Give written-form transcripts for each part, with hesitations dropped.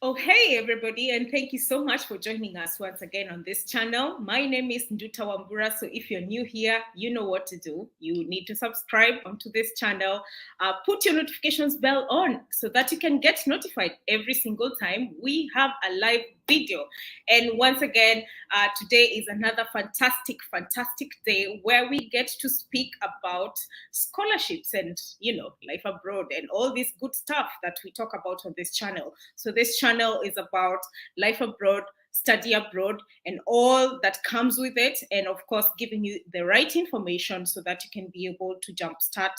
Oh, hey, everybody, and thank you so much for joining us once again on this channel. My name is Nduta Wambura, so if you're new here, you know what to do. You need to subscribe onto this channel, put your notifications bell on so that you can get notified every single time we have a live video. And once again, today is another fantastic day where we get to speak about scholarships and, life abroad and all this good stuff that we talk about on this channel. So this channel is about life abroad, study abroad, and all that comes with it. And of course, giving you the right information so that you can be able to jumpstart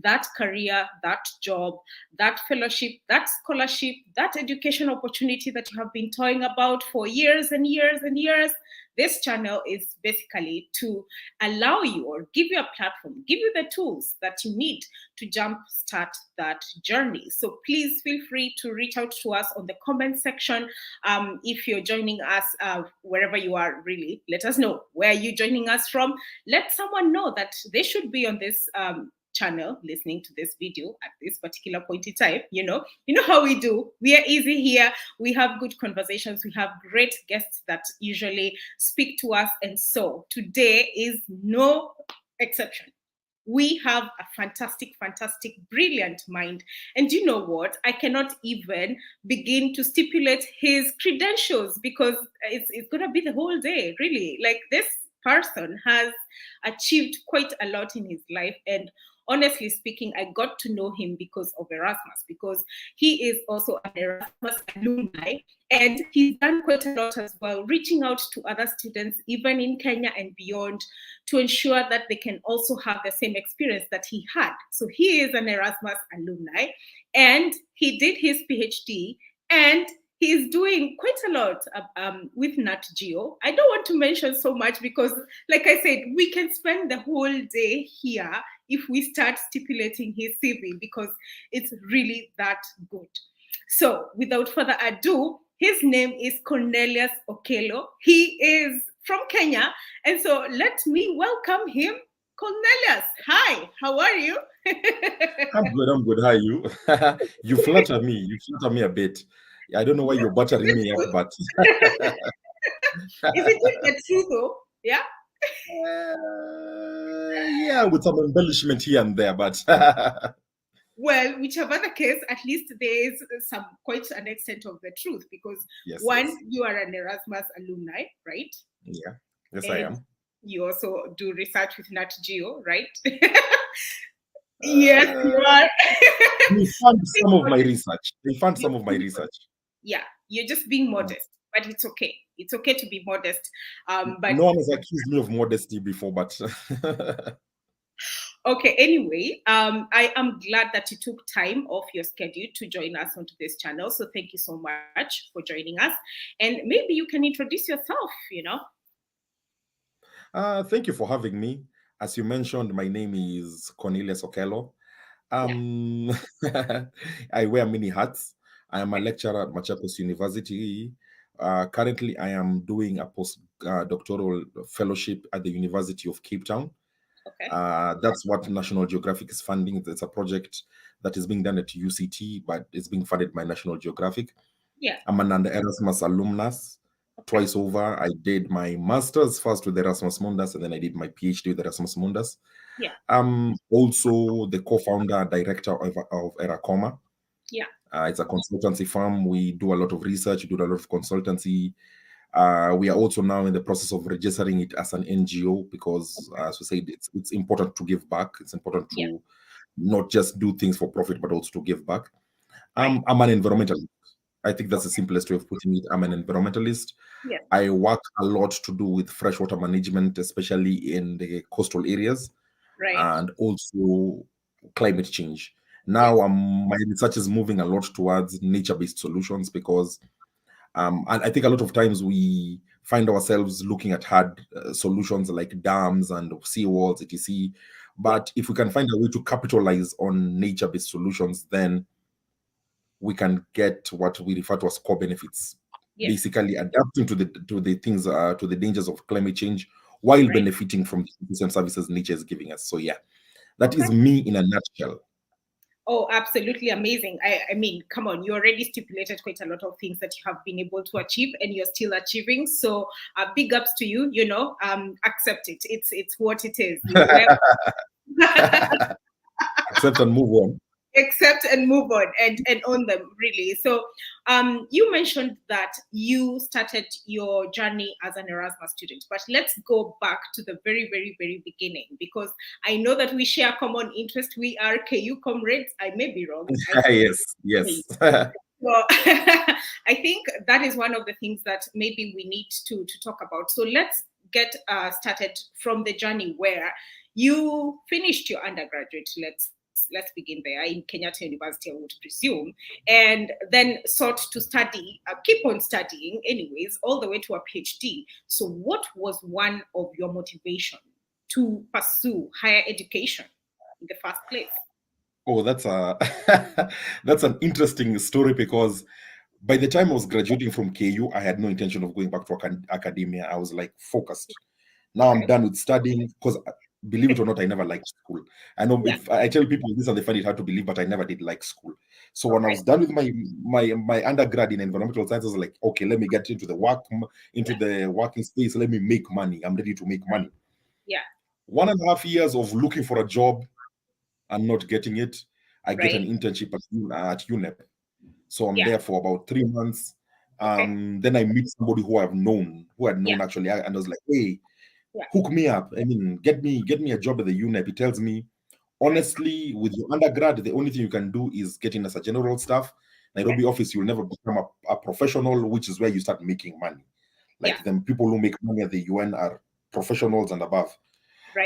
that career, that job, that fellowship, that scholarship, that education opportunity that you have been toying about for years and years and years. This channel is basically to allow you or give you a platform, give you the tools that you need to jumpstart that journey. So please feel free to reach out to us on the comment section. If you're joining us wherever you are, really, let us know where you're joining us from. Let someone know that they should be on this channel listening to this video at this particular point in time. You know how we do. We are easy here. We have good conversations. We have great guests that usually speak to us, and so today is no exception. We have a fantastic, brilliant mind. And you know what? I cannot even begin to stipulate his credentials because it's going to be the whole day, really. Like, this person has achieved quite a lot in his life. And honestly speaking, I got to know him because of Erasmus, because he is also an Erasmus alumni, and he's done quite a lot as well, reaching out to other students, even in Kenya and beyond, to ensure that they can also have the same experience that he had. So he is an Erasmus alumni, and he did his PhD, and he's doing quite a lot with Nat Geo. I don't want to mention so much because, like I said, we can spend the whole day here if we start stipulating his CV because it's really that good. So without further ado, his name is Cornelius Okello. He is from Kenya. And so let me welcome him. Cornelius, hi, how are you? I'm good. How are you? You flatter me. You flatter me a bit. I don't know why you're buttering me up, but Is it the truth though? Yeah? Yeah, with some embellishment here and there, but well, whichever the case, at least there is some quite an extent of the truth because yes, you are an Erasmus alumni, right? Yeah, yes, and I am. You also do research with Nat Geo, right? Yes, you are. They fund some of my research. Yeah, you're just being modest, but it's okay. It's okay to be modest. But no one has accused me of modesty before, but okay, anyway, I am glad that you took time off your schedule to join us onto this channel. So thank you so much for joining us. And maybe you can introduce yourself. Thank you for having me. As you mentioned, my name is Cornelius Okello. Yeah. I wear many hats. I am a lecturer at Machakos University. Currently, I am doing a postdoctoral fellowship at the University of Cape Town. Okay. That's what National Geographic is funding. It's a project that is being done at UCT, but it's being funded by National Geographic. Yeah. I'm an Erasmus alumnus. Twice over, I did my master's first with Erasmus Mundus, and then I did my PhD with Erasmus Mundus. Yeah. I'm also the co-founder, director of Eracoma. Yeah. It's a consultancy firm. We do a lot of research, do a lot of consultancy. We are also now in the process of registering it as an NGO because, as we said, it's important to give back. It's important to not just do things for profit, but also to give back. I'm an environmentalist. I think that's the simplest way of putting it. I'm an environmentalist. Yeah. I work a lot to do with freshwater management, especially in the coastal areas, and also climate change. Now, my research is moving a lot towards nature-based solutions because, and I think a lot of times we find ourselves looking at hard solutions like dams and seawalls, etc. But if we can find a way to capitalize on nature-based solutions, then we can get what we refer to as core benefits. Basically adapting to the things to the dangers of climate change while benefiting from the different services nature is giving us. So yeah, that is me in a nutshell. Oh, absolutely amazing. I mean, come on, you already stipulated quite a lot of things that you have been able to achieve and you're still achieving. So big ups to you, accept it. It's what it is. Accept and move on. Accept and move on and own them, really. So you mentioned that you started your journey as an Erasmus student, but let's go back to the very, very, very beginning, because I know that we share common interest. We are KU comrades. I may be wrong. Yes. So I think that is one of the things that maybe we need to talk about. So let's get started from the journey where you finished your undergraduate. Let's begin there in Kenyatta University, I would presume, and then sought to study, keep on studying anyways, all the way to a PhD. So what was one of your motivation to pursue higher education in the first place? Oh, that's that's an interesting story, because by the time I was graduating from KU, I had no intention of going back to academia. I was like focused. Now I'm done with studying, because believe it or not, I never liked school. I know I tell people this and they find it hard to believe, but I never did like school. So when I was done with my undergrad in environmental science, I was like, okay, let me get into the working space. Let me make money. I'm ready to make money. Yeah. 1.5 years of looking for a job and not getting it. I get an internship at UNEP. So I'm there for about 3 months. Then I meet somebody who had known actually, and I was like, hey, hook me up. I mean, get me a job at the UNEP. He tells me, honestly, with your undergrad, the only thing you can do is get in as a general staff. Nairobi office, you'll never become a professional, which is where you start making money. Like the people who make money at the UN are professionals and above.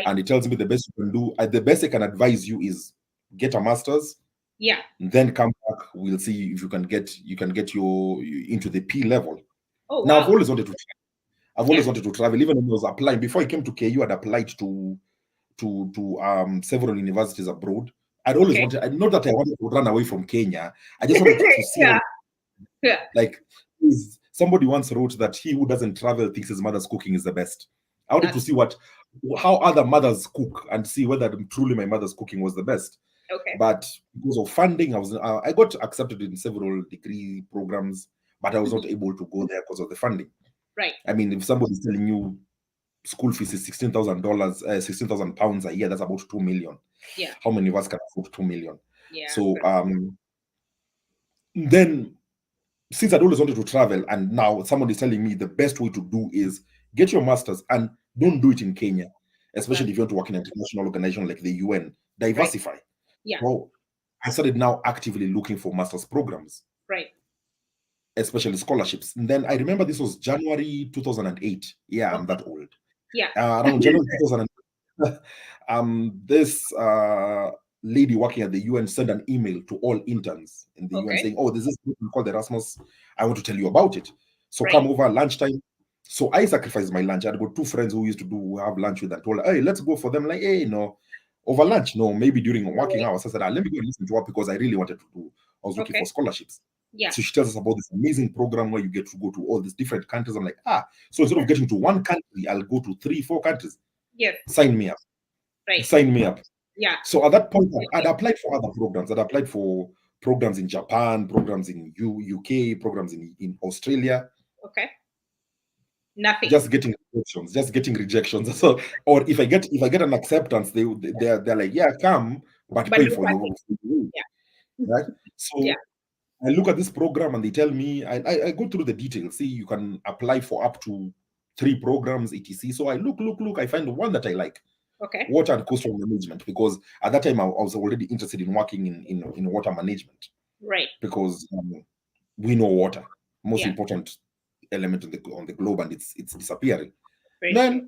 And he tells me the best you can do, the best I can advise you is get a master's. Yeah. Then come back. We'll see if you can get your into the P level. Oh, now wow. I've always wanted to travel. Even when I was applying before I came to KU, I'd applied to several universities abroad. I'd always wanted, not that I wanted to run away from Kenya. I just wanted to see like somebody once wrote that he who doesn't travel thinks his mother's cooking is the best. I wanted to see how other mothers cook and see whether truly my mother's cooking was the best. But because of funding, I got accepted in several degree programs, but I was not able to go there because of the funding. Right. I mean, if somebody's telling you school fees is $16,000, £16,000 a year, that's about 2 million. Yeah. How many of us can afford 2 million? Yeah. So then, since I'd always wanted to travel, and now someone is telling me the best way to do is get your master's, and don't do it in Kenya, especially if you want to work in an international organization like the UN. Diversify. Right. Yeah. So I started now actively looking for master's programs. Right. Especially scholarships. And then I remember this was January 2008. Yeah, I'm that old. Yeah. Around January 2008, this lady working at the UN sent an email to all interns in the UN saying, oh, there's this group called Erasmus. I want to tell you about it. So come over lunchtime. So I sacrificed my lunch. I had got 2 friends who used to have lunch with and told her, hey, let's go for them. Like, hey, no, over lunch. No, maybe during working hours. I said, let me go and listen to her, because I really wanted to do. I was looking for scholarships. Yeah. So she tells us about this amazing program where you get to go to all these different countries. I'm like, so instead of getting to one country, I'll go to 3-4 countries. Yes. Sign me up. Right. Sign me up. Yeah. So at that point, I'd applied for other programs. I'd applied for programs in Japan, programs in UK, programs in Australia. Okay. Nothing. Just getting rejections. So, or if I get an acceptance, they're like, yeah, come, but pay for your own. Right. So I look at this program and they tell me, I go through the details. See, you can apply for up to 3 programs, etc. So I look, I find one that I like. Okay. Water and coastal management, because at that time I was already interested in working in water management. Right. Because we know water, most important element on the globe, and it's disappearing. Then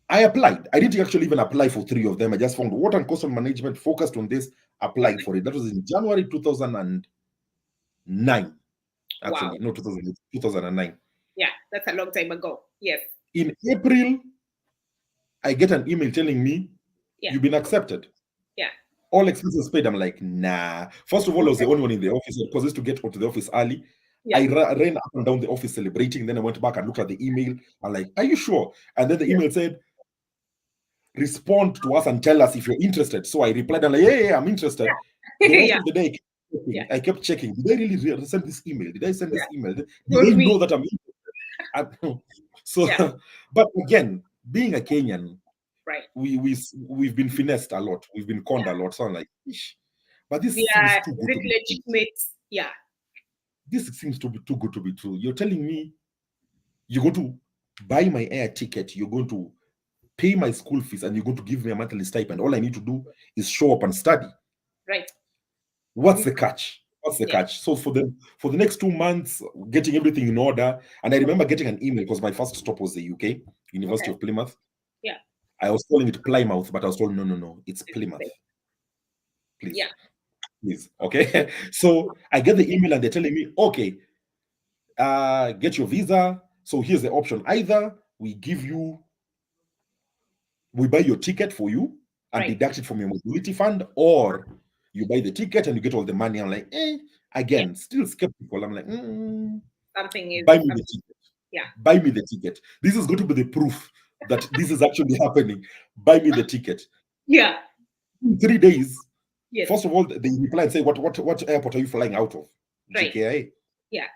I applied. I didn't actually even apply for 3 of them. I just found water and coastal management, focused on this, applied for it. That was in January 2009. Actually, no, 2009. Yeah, that's a long time ago. Yes. In April, I get an email telling me, you've been accepted. Yeah. All expenses paid. I'm like, nah. First of all, I was the only one in the office, because I used to get to the office early. Yeah. I ran up and down the office celebrating. Then I went back and looked at the email. I'm like, are you sure? And then the email said, respond to us and tell us if you're interested. So I replied, and like, yeah, I'm interested. The rest of the day, I kept checking. Did I really send this email? Did I send this email? Did they know that I'm interested? So, but again, being a Kenyan, right, we've been finessed a lot. We've been conned a lot. So I'm like, but this seems too good to be legitimate. True. Yeah. This seems to be too good to be true. You're telling me you're going to buy my air ticket, you're going to pay my school fees, and you're going to give me a monthly stipend. All I need to do is show up and study. Right. What's the catch? What's the catch? So for the next 2 months, getting everything in order. And I remember getting an email because my first stop was the UK, University of Plymouth. Yeah. I was calling it Plymouth, but I was told no, it's Plymouth. Please. Yeah. Please. Okay. So I get the email and they're telling me, okay, get your visa. So here's the option. Either we buy your ticket for you and deduct it from your mobility fund, or you buy the ticket and you get all the money. I'm like, again, still skeptical. I'm like, something is buy me the ticket. Yeah. Buy me the ticket. This is going to be the proof that this is actually happening. Buy me the ticket. Yeah. In 3 days. Yes. First of all, they reply and say, what airport are you flying out of? Right. JKIA. Yeah.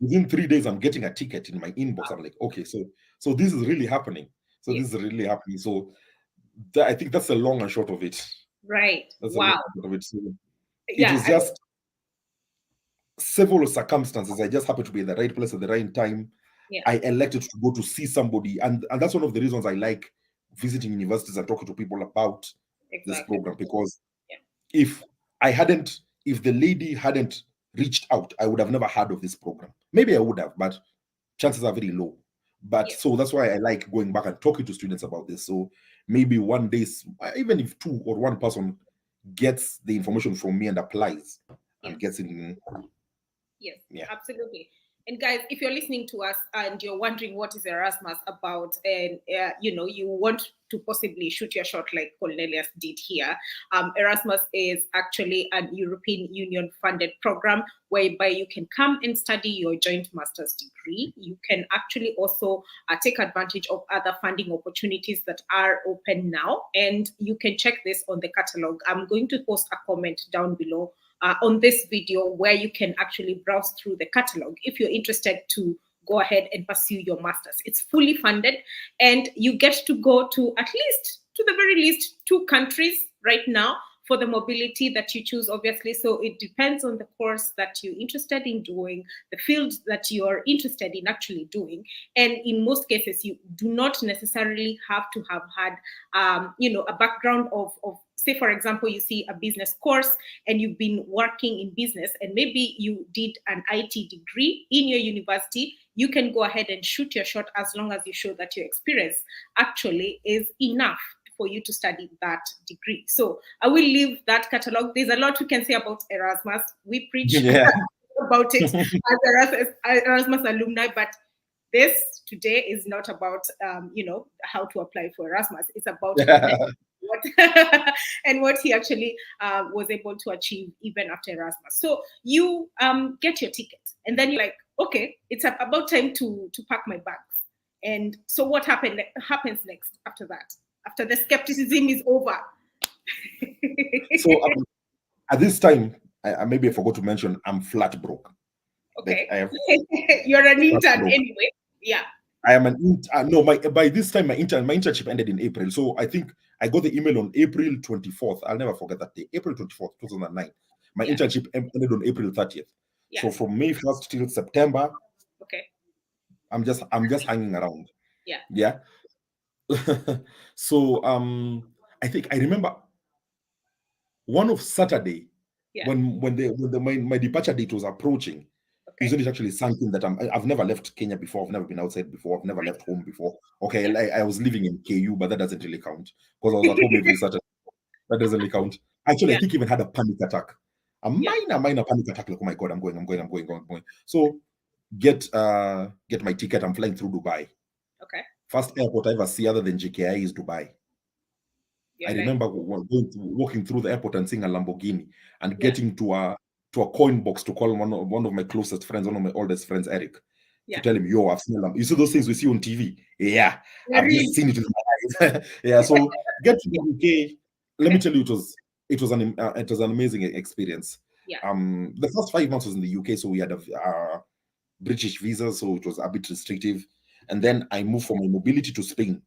Within 3 days, I'm getting a ticket in my inbox. I'm like, okay, so this is really happening. So this is really happening. So I think that's the long and short of it. Right. That's wow. The long and short of it. So it was just several circumstances. I just happened to be in the right place at the right time. Yeah. I elected to go to see somebody, and that's one of the reasons I like visiting universities and talking to people about this program, because if the lady hadn't reached out, I would have never heard of this program. Maybe I would have, but chances are very low. But so that's why I like going back and talking to students about this. So maybe one day, even if 2 or 1 person gets the information from me and applies and gets in. Yes, absolutely. And guys, if you're listening to us and you're wondering what is Erasmus about, and you want to possibly shoot your shot like Cornelius did here, Erasmus is actually an European Union funded program whereby you can come and study your joint master's degree. You can actually also take advantage of other funding opportunities that are open now, and you can check this on the catalog. I'm going to post a comment down below on this video where you can actually browse through the catalog if you're interested to go ahead and pursue your master's. It's fully funded, and you get to go to the very least 2 countries right now for the mobility that you choose, obviously. So it depends on the course that you're interested in doing, the field that you're interested in actually doing. And in most cases, you do not necessarily have to have had, a background of say, for example, you see a business course and you've been working in business, and maybe you did an IT degree in your university. You can go ahead and shoot your shot as long as you show that your experience actually is enough for you to study that degree. So I will leave that catalog. There's a lot we can say about Erasmus. We preach about it as Erasmus alumni, but this today is not about how to apply for Erasmus. It's about what he actually was able to achieve even after Erasmus. So you get your ticket, and then you're like, okay, it's about time to pack my bags. And so what happens next after that? After the skepticism is over? So at this time, I maybe I forgot to mention, I'm flat broke. Okay. You're an intern anyway. Yeah. I am an intern. By this time my internship ended in April. So I think I got the email on April 24th. I'll never forget that day. April 24th, 2009. My internship ended on April 30th. Yeah. So from May 1st till September, okay, I'm just hanging around. Yeah. Yeah. So I think I remember one of Saturday, when my departure date was approaching. Okay. It's actually something that I've never left Kenya before. I've never been outside before. I've never left home before. Okay, I was living in KU, but that doesn't really count because I was at home every Saturday. That doesn't really count. Actually, I think I even had a panic attack. A minor panic attack. Like, oh my God, I'm going. So get my ticket. I'm flying through Dubai. Okay. First airport I ever see other than JKI is Dubai. I remember walking through the airport and seeing a Lamborghini and getting to a coin box to call one of my closest friends, one of my oldest friends, Eric. to tell him, yo, I've seen them. You see those things we see on TV? Yeah, I've really? just seen it with my eyes. Yeah, so get to the UK. Let me tell you, it was an amazing experience. Yeah. The first 5 months was in the UK, so we had a British visa, so it was a bit restrictive. And then I moved for my mobility to Spain.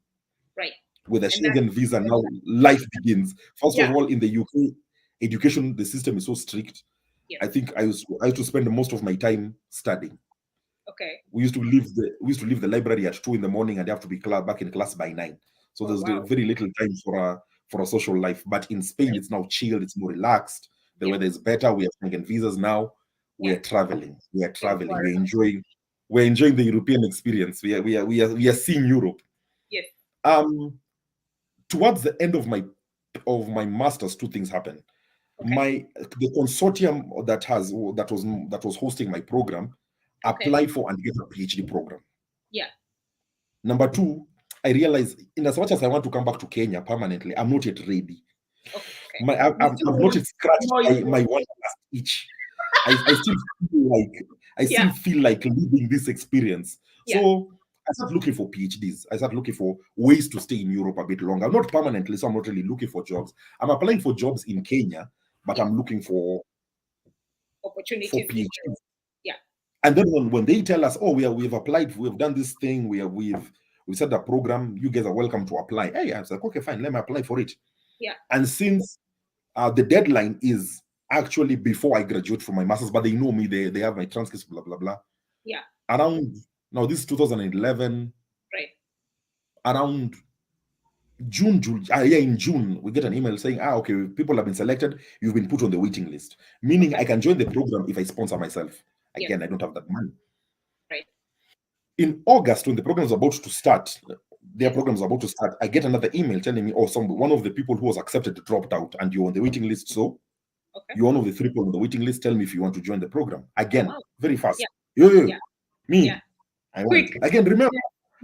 Right. With a Schengen visa, now life begins. First of all, in the UK, education, the system is so strict. Yes. I think I used to spend most of my time studying. Okay. We used to leave the library at 2 in the morning and have to be back in class by 9. So there's very little time for a social life. But in Spain, it's now chilled, it's more relaxed. The weather is better. We have Schengen visas now. We are traveling. We're enjoying the European experience. We are seeing Europe. Yes. Towards the end of my master's, two things happened. Okay. The consortium that was hosting my program applied for and get a PhD program. Yeah. Number two, I realized in as much as I want to come back to Kenya permanently, I'm not yet ready. Okay. I've not yet scratched my one last itch. I still feel like living this experience. Yeah. So I started looking for PhDs. I started looking for ways to stay in Europe a bit longer. Not permanently, so I'm not really looking for jobs. I'm applying for jobs in Kenya, but I'm looking for opportunities for PhDs. Yeah. And then when they tell us, oh, we've applied, we've done this thing, we've set a program, you guys are welcome to apply. Hey, I was like, okay, fine, let me apply for it. Yeah. And since the deadline is actually before I graduate from my master's, but they know me, they have my transcripts, blah, blah, blah. Yeah. Now this is 2011. Right. Around in June, we get an email saying, okay, people have been selected, you've been put on the waiting list. Meaning I can join the program if I sponsor myself. Again, I don't have that money. Right. In August, when the program is about to start, I get another email telling me, one of the people who was accepted dropped out and you're on the waiting list. So you're one of the 3 people on the waiting list. Tell me if you want to join the program. Again, very fast. Yeah. Me. Yeah. I went. Again, remember,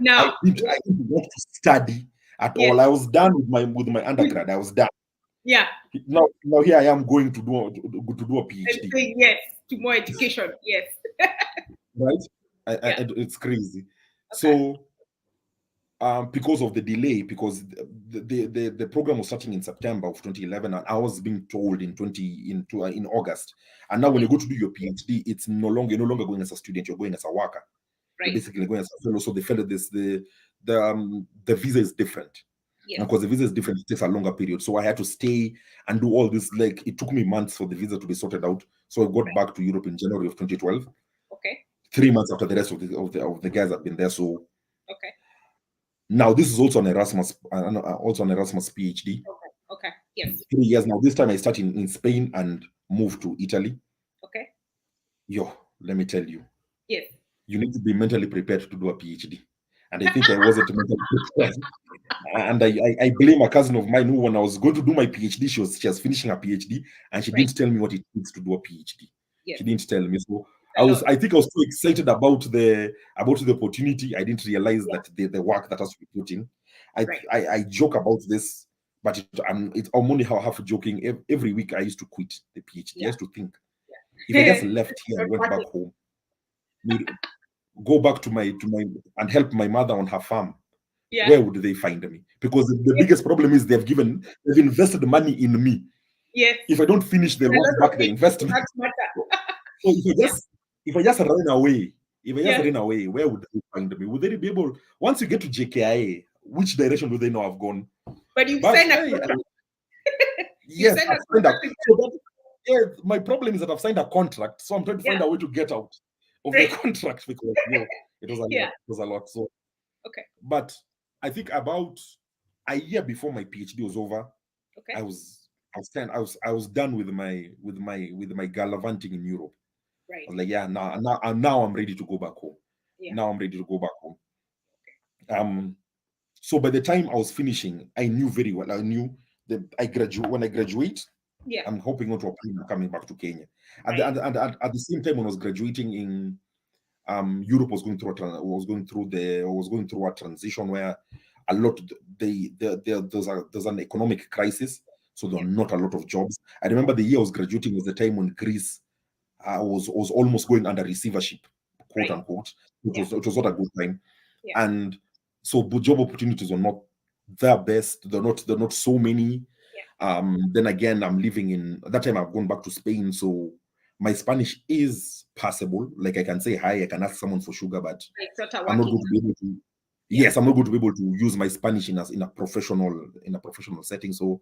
I didn't want to study at all. I was done with my undergrad. I was done. Yeah. Now here I am going to do a PhD. Yes, to more education. Yes. Right? It's crazy. Okay. So because of the delay, because the program was starting in September of 2011, and I was being told in August. And now when you go to do your PhD, it's you're no longer going as a student, you're going as a worker. Right. You're basically going as a fellow. So they felt that the visa is different. Yeah. Because the visa is different, it takes a longer period. So I had to stay and do all this. Like, it took me months for the visa to be sorted out. So I got back to Europe in January of 2012. Okay. 3 months after the rest of the guys have been there. So okay. Now this is also an Erasmus PhD. Okay. Yes. 3 years now. This time I start in Spain and move to Italy. Okay. Yo, let me tell you. Yes. You need to be mentally prepared to do a PhD. And I think I wasn't mentally prepared. And I blame a cousin of mine who, when I was going to do my PhD, she was finishing a PhD, and she didn't tell me what it takes to do a PhD. Yes. She didn't tell me. So I think I was too excited about the opportunity. I didn't realize that the work that has to be put in. I joke about this, but I'm only half joking. Every week I used to quit the PhD. I used to think, if I just left here and went back home, go back to my and help my mother on her farm, where would they find me? Because the biggest problem is they've invested money in me. Yes. If I don't finish the work back, the investment. So if I just run away, where would they find me? Would they be able, once you get to JKIA, which direction do they know I've gone? But you signed a contract. Yes, I've signed a contract. My problem is that I've signed a contract, so I'm trying to find a way to get out of the contract, because it was a lot. It was a lot. So okay. But I think about a year before my PhD was over, I was done with my gallivanting in Europe. Right. I was like, now I'm ready to go back home. Yeah. Now I'm ready to go back home. Okay. So by the time I was finishing, I knew very well. I knew that when I graduate, I'm hopping onto a plane and coming back to Kenya. At the same time, when I was graduating in Europe was going through a transition where a lot there's an economic crisis, so there are not a lot of jobs. I remember the year I was graduating was the time when Greece was almost going under receivership. quote unquote. It was not a good time. Yeah. And so job opportunities were not their best. They're not so many. Yeah. Then again, I'm living in that time. I've gone back to Spain, so my Spanish is passable. Like I can say hi, I can ask someone for sugar, but I'm not going to be able to. Yes, I'm not going to be able to use my Spanish in a professional setting. So,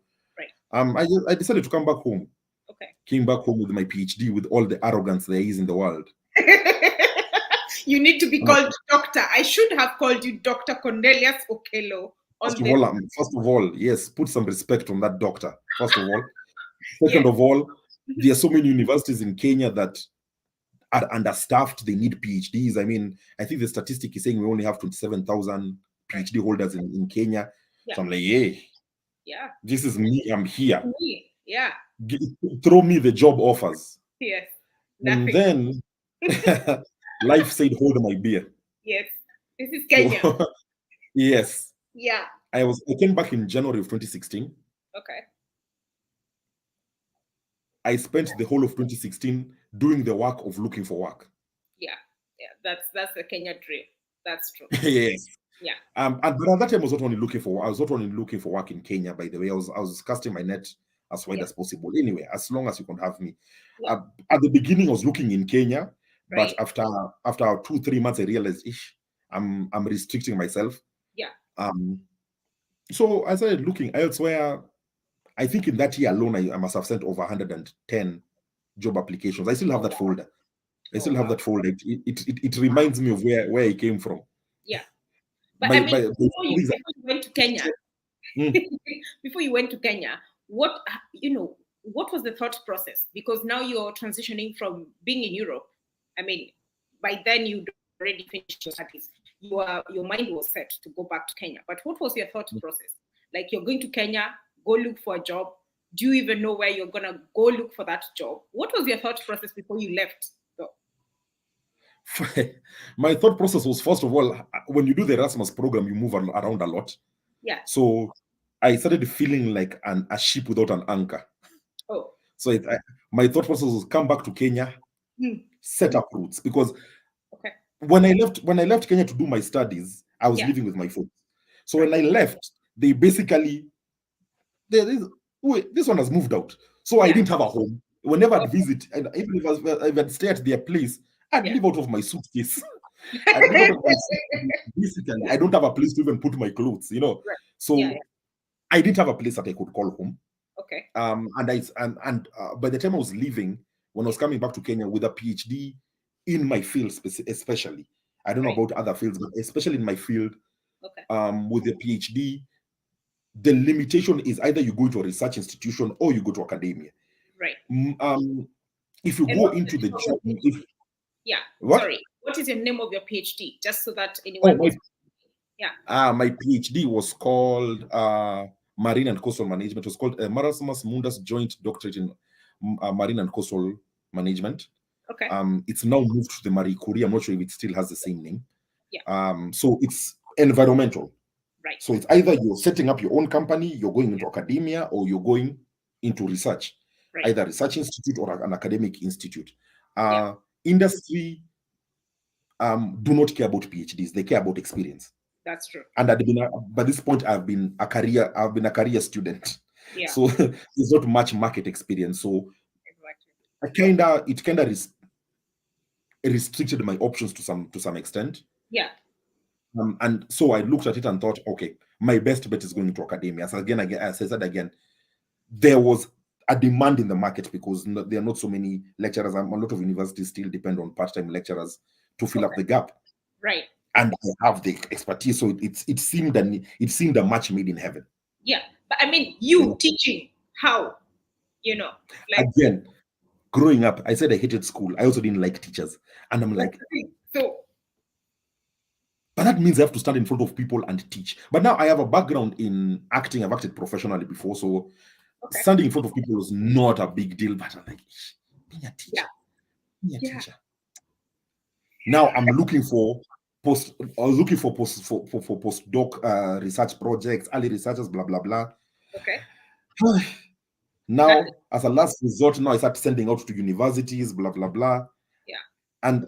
I decided to come back home. Okay. Came back home with my PhD, with all the arrogance there is in the world. You need to be called doctor. I should have called you Dr. Cornelius Okello. First of all, yes, put some respect on that doctor. First of all. Second of all, there are so many universities in Kenya that are understaffed. They need PhDs. I mean, I think the statistic is saying we only have 27,000 PhD holders in Kenya. Yeah. So I'm like, yeah, this is me. I'm here. Yeah. Throw me the job offers. Yes. Nothing. And then life said, hold my beer. Yes. This is Kenya. So, yes. Yeah. I came back in January of 2016. Okay. I spent the whole of 2016 doing the work of looking for work. Yeah. That's the Kenya dream. That's true. Yes. Yeah. But at that time, I was not only looking for work in Kenya. By the way, I was casting my net as wide as possible. Anyway, as long as you can have me. Yeah. At the beginning, I was looking in Kenya, but after 2-3 months, I realized, I'm restricting myself. Yeah. So I started looking elsewhere. I think in that year alone, I must have sent over 110 job applications. I still have that folder. That folder. It reminds me of where I came from. Yeah. But before you went to Kenya, before you went to Kenya, what was the thought process? Because now you're transitioning from being in Europe. I mean, by then you'd already finished your studies. Your mind was set to go back to Kenya. But what was your thought process? Like, you're going to Kenya, go look for a job. Do you even know where you're gonna go look for that job? What was your thought process before you left? My thought process was, first of all, when you do the Erasmus program, you move around a lot. Yeah. So I started feeling like a ship without an anchor. Oh. So my thought process was come back to Kenya, set up roots, because when I left Kenya to do my studies, I was living with my folks. So when I left, they basically this one has moved out. So I didn't have a home. Whenever I'd visit, and even if I'd stay at their place, I'd live out of my suitcase. Basically, I don't have a place to even put my clothes, Right. So I didn't have a place that I could call home. Okay. And by the time I was leaving, when I was coming back to Kenya with a PhD in my field, especially, I don't know about other fields, but especially in my field, with a PhD, the limitation is either you go to a research institution or you go to academia. Right. If you go into the job, sorry, what is your name of your PhD? Just so that anyone knows. My PhD was called Marine and Coastal Management. It was called Erasmus Mundus Joint Doctorate in Marine and Coastal Management. Okay. It's now moved to the Marie Curie. I'm not sure if it still has the same name. Yeah. So it's environmental. Right. So it's either you're setting up your own company, you're going into academia, or you're going into research, either research institute or an academic institute. Industry do not care about PhDs; they care about experience. That's true. And by this point, I've been a career student. Yeah. So there's not much market experience. So it kind of restricted my options to some extent. Yeah. And so I looked at it and thought, okay, my best bet is going into academia. So as I said again, there was a demand in the market because there are not so many lecturers. A lot of universities still depend on part-time lecturers to fill up the gap. Right. And I have the expertise, so it seemed a match made in heaven. Yeah, but I mean, you teaching how, Again, growing up, I said I hated school. I also didn't like teachers, and I'm like, but that means I have to stand in front of people and teach. But now I have a background in acting. I've acted professionally before, so standing in front of people was not a big deal. But I'm like, being a teacher, teacher. Now I'm looking for postdoc research projects, early researchers, blah blah blah. Okay. Now, as a last resort, now I start sending out to universities, blah blah blah. Yeah. And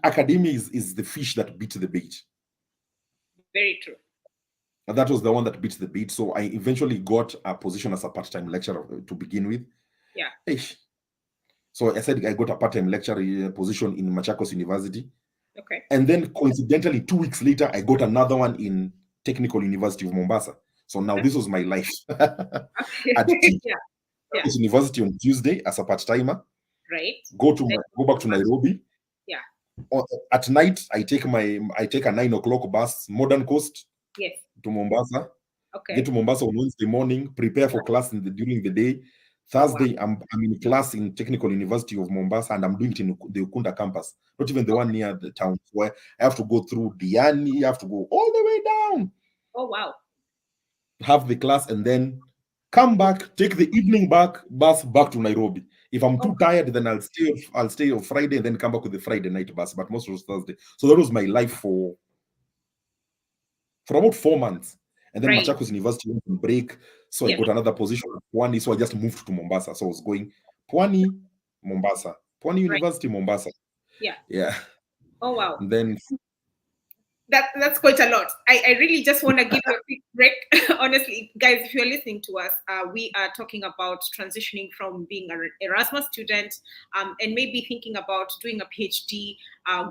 academia is the fish that beats the bait. Very true. And that was the one that beats the bait. So I eventually got a position as a part-time lecturer to begin with. Yeah. So I said I got a part-time lecturer position in Machakos University. Okay. And then coincidentally, 2 weeks later, I got another one in Technical University of Mombasa. So now this was my life. I'd teach Machakos University on Tuesday as a part-timer. Right. Go back to Nairobi. Yeah. At night, I take a 9 o'clock bus, Modern Coast. Yes. To Mombasa. Okay. Get to Mombasa on Wednesday morning, prepare for class during the day. Thursday, I'm in class in Technical University of Mombasa, and I'm doing it in the Ukunda campus, not even the one near the town, where I have to go through Diani, I have to go all the way down. Oh, wow. Have the class and then come back, take the evening bus back to Nairobi. If I'm too tired, then I'll stay on Friday and then come back with the Friday night bus, but most was Thursday. So that was my life for about 4 months. And then Machakos University went on break. So I got another position at Pwani. So I just moved to Mombasa. So I was going Pwani, Mombasa. Pwani University, Mombasa. Yeah. Oh, wow. And then that's quite a lot. I really just want to give you a quick break. Honestly, guys, if you're listening to us, we are talking about transitioning from being an Erasmus student and maybe thinking about doing a PhD,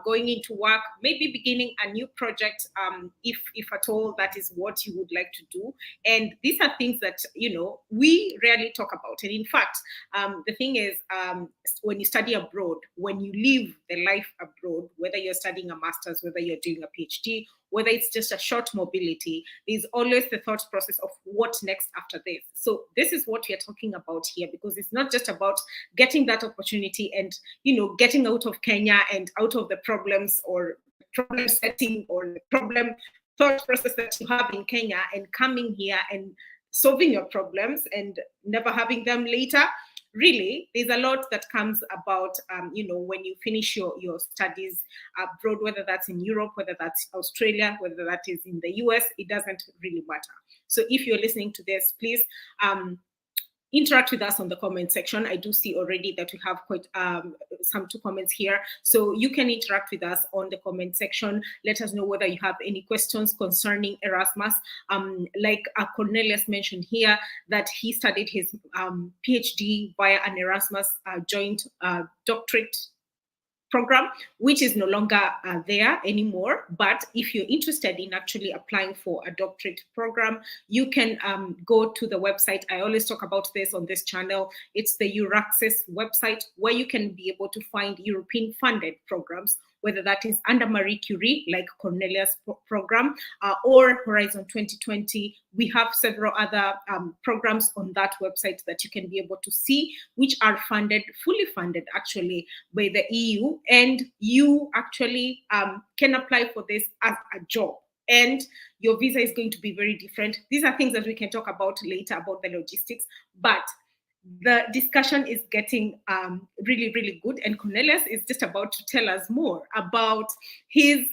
going into work, maybe beginning a new project, if at all that is what you would like to do. And these are things that, we rarely talk about. And in fact, the thing is, when you study abroad, when you live the life abroad, whether you're studying a master's, whether you're doing a PhD, whether it's just a short mobility, there's always the thought process of what next after this. So this is what we're talking about here, because it's not just about getting that opportunity and, getting out of Kenya and out of the problems or problem setting or the problem thought process that you have in Kenya and coming here and solving your problems and never having them later. Really, there's a lot that comes about, when you finish your studies abroad, whether that's in Europe, whether that's Australia, whether that is in the US, it doesn't really matter. So if you're listening to this, please interact with us on the comment section. I do see already that we have quite some 2 comments here. So you can interact with us on the comment section. Let us know whether you have any questions concerning Erasmus. Like Cornelius mentioned here, that he studied his PhD via an Erasmus joint doctorate program, which is no longer there anymore. But if you're interested in actually applying for a doctorate program, you can go to the website. I always talk about this on this channel. It's the Euraccess website, where you can be able to find European funded programs, whether that is under Marie Curie, like Cornelius program, or Horizon 2020. We have several other programs on that website that you can be able to see, which are funded, fully funded actually, by the EU. And you actually can apply for this as a job. And your visa is going to be very different. These are things that we can talk about later, about the logistics. But the discussion is getting really, really good. And Cornelius is just about to tell us more about his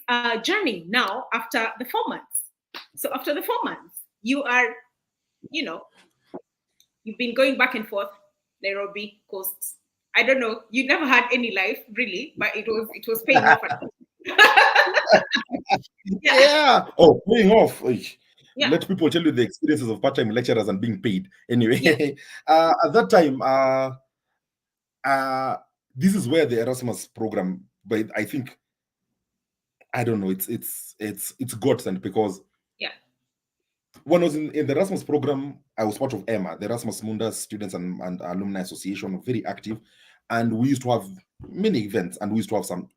journey now after the 4 months. So after the 4 months, you are, you've been going back and forth, Nairobi, coasts. I don't know. You never had any life, really, but it was paying off. Yeah. Oh, paying off. Yeah. Let people tell you the experiences of part-time lecturers and being paid. Anyway, at that time, this is where the Erasmus program, but I think, I don't know, it's godsend, because when I was in the Erasmus program, I was part of EMA, the Erasmus Mundus Students and Alumni Association, very active, and we used to have many events, and we used to have some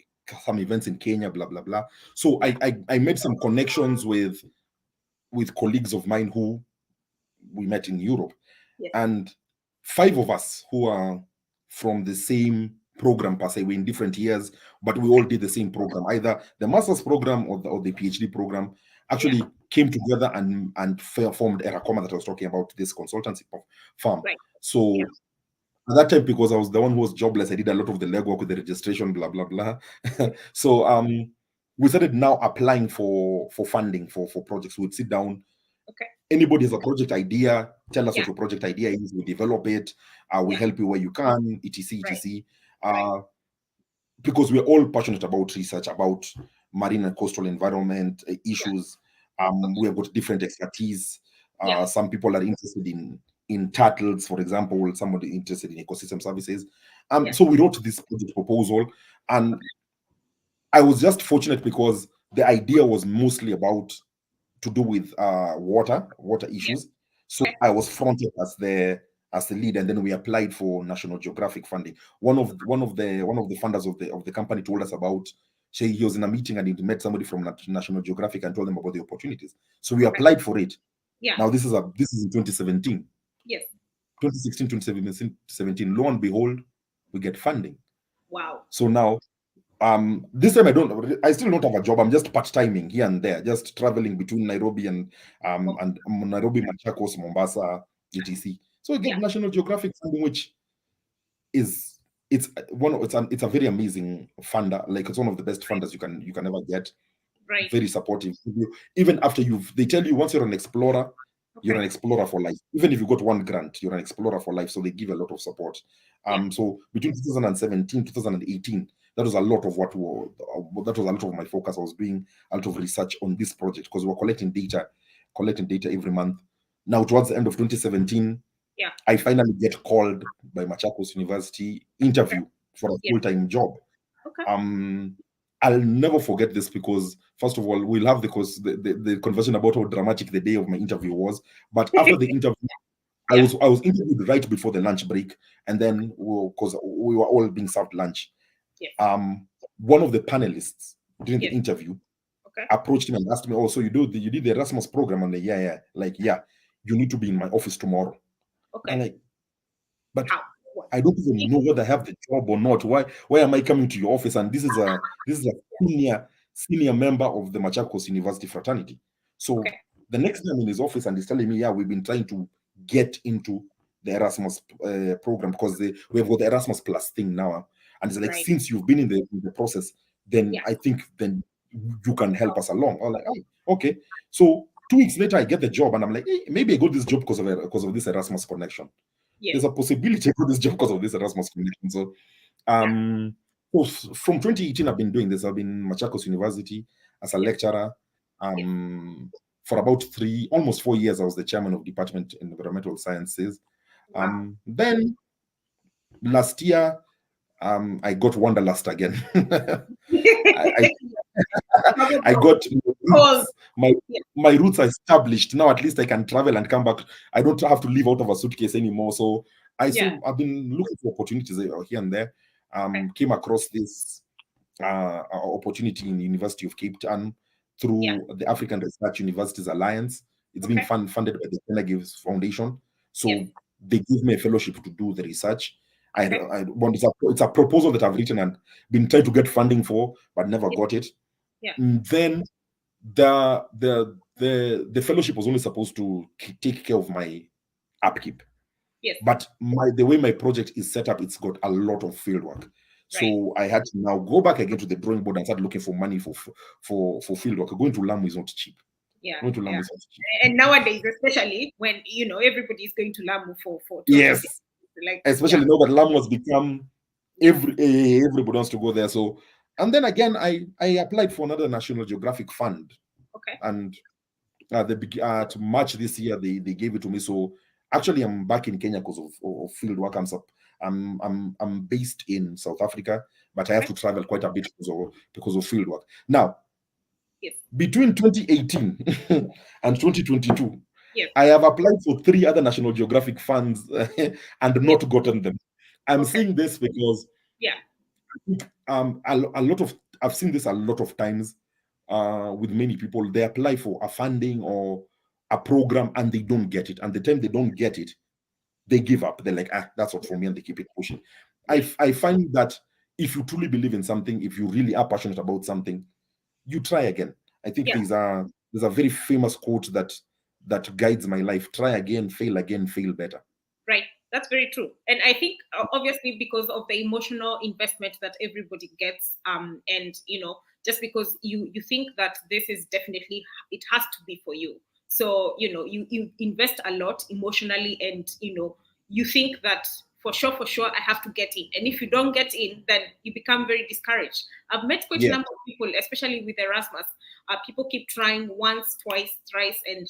events in Kenya, blah blah blah. So I made some connections with colleagues of mine who we met in Europe, and 5 of us who are from the same program per se, we're in different years, but we all did the same program, either the master's program or the PhD program, actually came together and formed Eracoma that I was talking about, this consultancy firm. So at that time, because I was the one who was jobless, I did a lot of the legwork with the registration, blah blah blah. So we started now applying for funding for projects. We'd sit down. Anybody has a project idea, tell us what your project idea is, we develop it, we help you where you can, etc, etc. because we're all passionate about research, about marine and coastal environment issues. We have got different expertise. Some people are interested in turtles, for example, somebody interested in ecosystem services. So we wrote this project proposal, and I was just fortunate because the idea was mostly about to do with water issues. So I was fronted as the lead, and then we applied for National Geographic funding. One of the funders of the company told us about. He was in a meeting and he met somebody from National Geographic and told them about the opportunities. So we applied for it. Now this is in 2017. 2016, 2017. Lo and behold, we get funding. Wow. So now this time I still don't have a job. I'm just part-timing here and there, just traveling between Nairobi and Nairobi, Machakos, Mombasa, etc. So I get National Geographic funding, which is it's a very amazing funder. Like, it's one of the best funders you can ever get. Right. Very supportive. Even after they tell you once you're an explorer, you're an explorer for life. Even if you got one grant, you're an explorer for life. So they give a lot of support. So between 2017, 2018, that was a lot of my focus. I was doing a lot of research on this project because we were collecting data every month. Now, towards the end of 2017, I finally get called by Machakos University, interview for a full-time job. I'll never forget this because, first of all, we'll have the conversation about how dramatic the day of my interview was. But after the interview, I was interviewed right before the lunch break, and then because we were all being served lunch. One of the panelists during the interview approached me and asked me, "Oh, so you did the Erasmus program?" And you need to be in my office tomorrow. I'm like, but I don't even know whether I have the job or not. Why am I coming to your office? And this is a senior member of the Machakos University fraternity. So the next day I'm in his office and he's telling me, we've been trying to get into the Erasmus program because we have got the Erasmus Plus thing now. And it's like, since you've been in the process, then I think then you can help us along. I'm like, oh, okay. So 2 weeks later, I get the job and I'm like, hey, maybe I got this job because of this Erasmus connection. There's a possibility I got this job because of this Erasmus connection. So from 2018, I've been doing this. I've been in Machakos University as a lecturer. For about almost 4 years, I was the chairman of Department in Environmental Sciences. Then last year, I got Wanderlust again. I got my roots are established. Now at least I can travel and come back. I don't have to live out of a suitcase anymore. So I've been looking for opportunities here and there. Came across this opportunity in the University of Cape Town through the African Research Universities Alliance. It's been funded by the Carnegie Foundation. So they give me a fellowship to do the research. It's a proposal that I've written and been trying to get funding for, but never got it. Then the fellowship was only supposed to take care of my upkeep. But the way my project is set up, it's got a lot of field work. So I had to now go back again to the drawing board and start looking for money for field work. Going to Lamu is not cheap. Going to Lamu is not cheap. And nowadays, especially when everybody is going to Lamu for yes, especially now that Lamu has become everybody wants to go there. So, and then again, I applied for another National Geographic fund. And to March this year, they gave it to me. So actually, I'm back in Kenya because of field work. I'm based in South Africa, but I have to travel quite a bit because of field work. Now, between 2018 and 2022, I have applied for 3 other National Geographic funds and not gotten them. I'm saying this because I've seen this a lot of times with many people. They apply for a funding or a program and they don't get it. And the time they don't get it, they give up. They're like, that's not for me, and they keep it pushing. I find that if you truly believe in something, if you really are passionate about something, you try again. I think there's a very famous quote that guides my life: try again, fail better. Right. That's very true. And I think obviously because of the emotional investment that everybody gets, and just because you think that this is definitely, it has to be for you. So, you invest a lot emotionally, and you think that for sure, I have to get in. And if you don't get in, then you become very discouraged. I've met quite a number of people, especially with Erasmus. People keep trying once, twice, thrice, and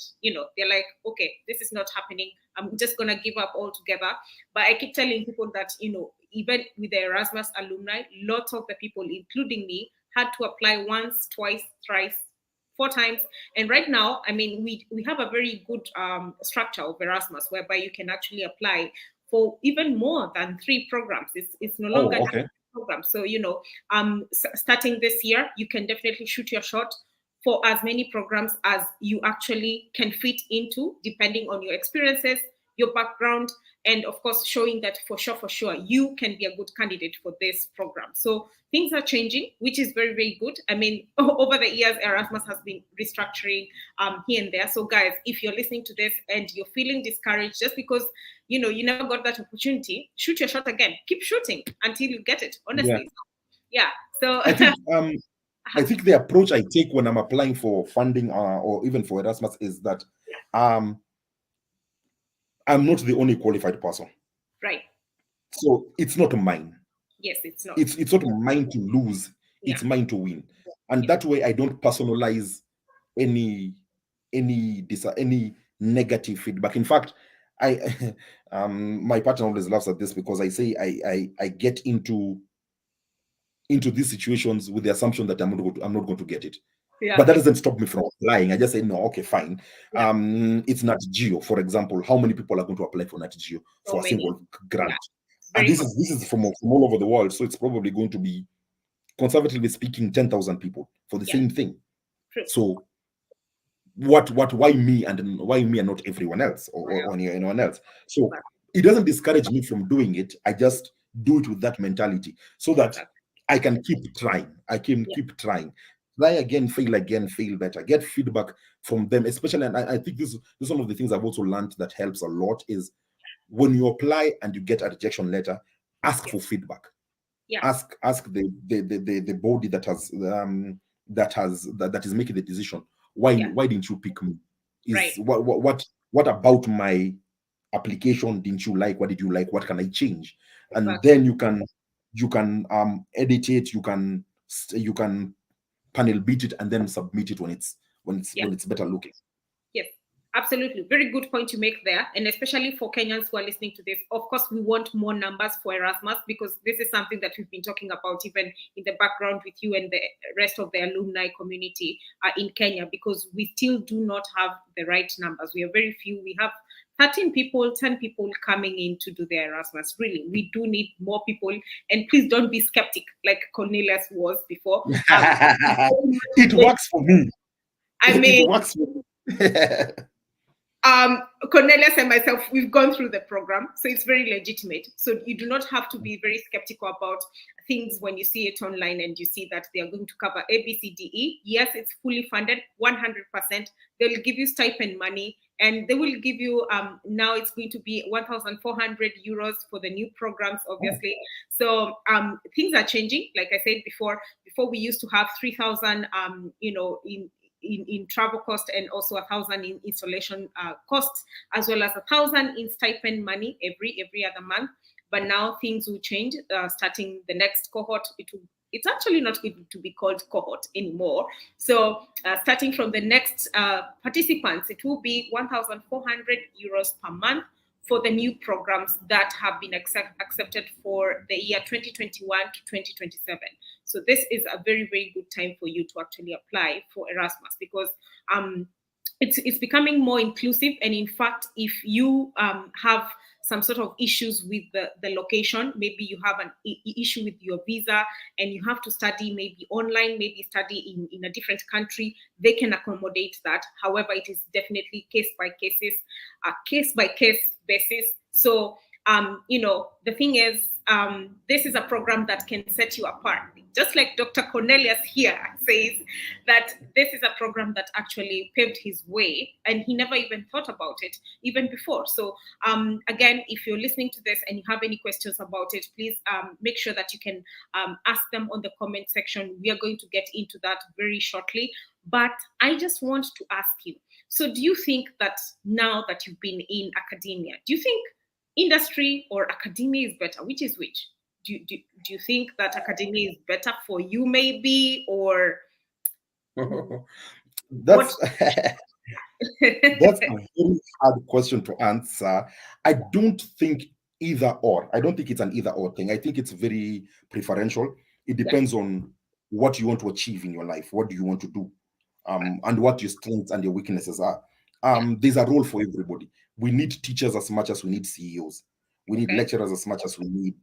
they're like, okay, this is not happening. I'm just gonna give up altogether. But I keep telling people that even with the Erasmus alumni, lots of the people, including me, had to apply once, twice, thrice, 4 times. And right now, I mean, we have a very good structure of Erasmus whereby you can actually apply for even more than 3 programs. It's no longer program. So starting this year, you can definitely shoot your shot for as many programs as you actually can fit into, depending on your experiences, your background, and of course showing that for sure you can be a good candidate for this program. So things are changing, which is very, very good. I mean, over the years, Erasmus has been restructuring here and there. So guys, if you're listening to this and you're feeling discouraged just because you never got that opportunity, shoot your shot again. Keep shooting until you get it, honestly. So I think the approach I take when I'm applying for funding or even for Erasmus is that I'm not the only qualified person. Right. So it's not mine. Yes, it's not. It's not mine to lose. It's mine to win. And that way I don't personalize any negative feedback. In fact, I my partner always laughs at this because I say I get into these situations with the assumption that I'm not going to get it. But that doesn't stop me from applying. I just say, no, okay, fine. It's Nat Geo, for example. How many people are going to apply for Nat Geo for a single grant? And this is from all over the world. So it's probably going to be, conservatively speaking, 10,000 people for the same thing. So why me and not everyone else or anyone else? So it doesn't discourage me from doing it. I just do it with that mentality so that I can keep trying. I can keep trying. Try again, fail better. Get feedback from them, especially. And I think this is one of the things I've also learned that helps a lot is when you apply and you get a rejection letter, ask for feedback. Ask the body that is making the decision. Why didn't you pick me? What about my application didn't you like? What did you like? What can I change? And then you can edit it. You can panel beat it and then submit it when it's better looking. Yes, absolutely. Very good point you make there. And especially for Kenyans who are listening to this, of course, we want more numbers for Erasmus because this is something that we've been talking about even in the background with you and the rest of the alumni community in Kenya, because we still do not have the right numbers. We are very few. We have 13 people, 10 people coming in to do the Erasmus. Really, we do need more people. And please don't be skeptic like Cornelius was before. It works for me. I mean, it works for me. Cornelius and myself, we've gone through the program, so it's very legitimate. So you do not have to be very skeptical about things when you see it online and you see that they are going to cover A, B, C, D, E. Yes, it's fully funded, 100%. They'll give you stipend money, and they will give you, now it's going to be 1,400 euros for the new programs, obviously. So things are changing. Like I said before we used to have 3,000, in travel cost and also 1,000 in installation costs, as well as 1,000 in stipend money every other month. But now things will change starting the next cohort. It's actually not going to be called cohort anymore. So starting from the next participants, it will be 1,400 euros per month for the new programs that have been accepted for the year 2021 to 2027. So this is a very, very good time for you to actually apply for Erasmus because it's becoming more inclusive. And in fact, if you have some sort of issues with the location, maybe you have an issue with your visa and you have to study maybe online, maybe study in a different country, they can accommodate that. However, it is definitely case by case basis. So, the thing is, this is a program that can set you apart. Just like Dr. Cornelius here says that this is a program that actually paved his way and he never even thought about it even before. So again, if you're listening to this and you have any questions about it, please make sure that you can ask them on the comment section. We are going to get into that very shortly. But I just want to ask you, so do you think that now that you've been in academia, do you think industry or academia is better? Which is which? Do you think that academia is better for you, maybe, or That's that's a very hard question to answer. I don't think either or. I don't think it's an either or thing. I think it's very preferential. It depends on what you want to achieve in your life. What do you want to do? And what your strengths and your weaknesses are. There's a role for everybody. We need teachers as much as we need CEOs. We need lecturers as much as we need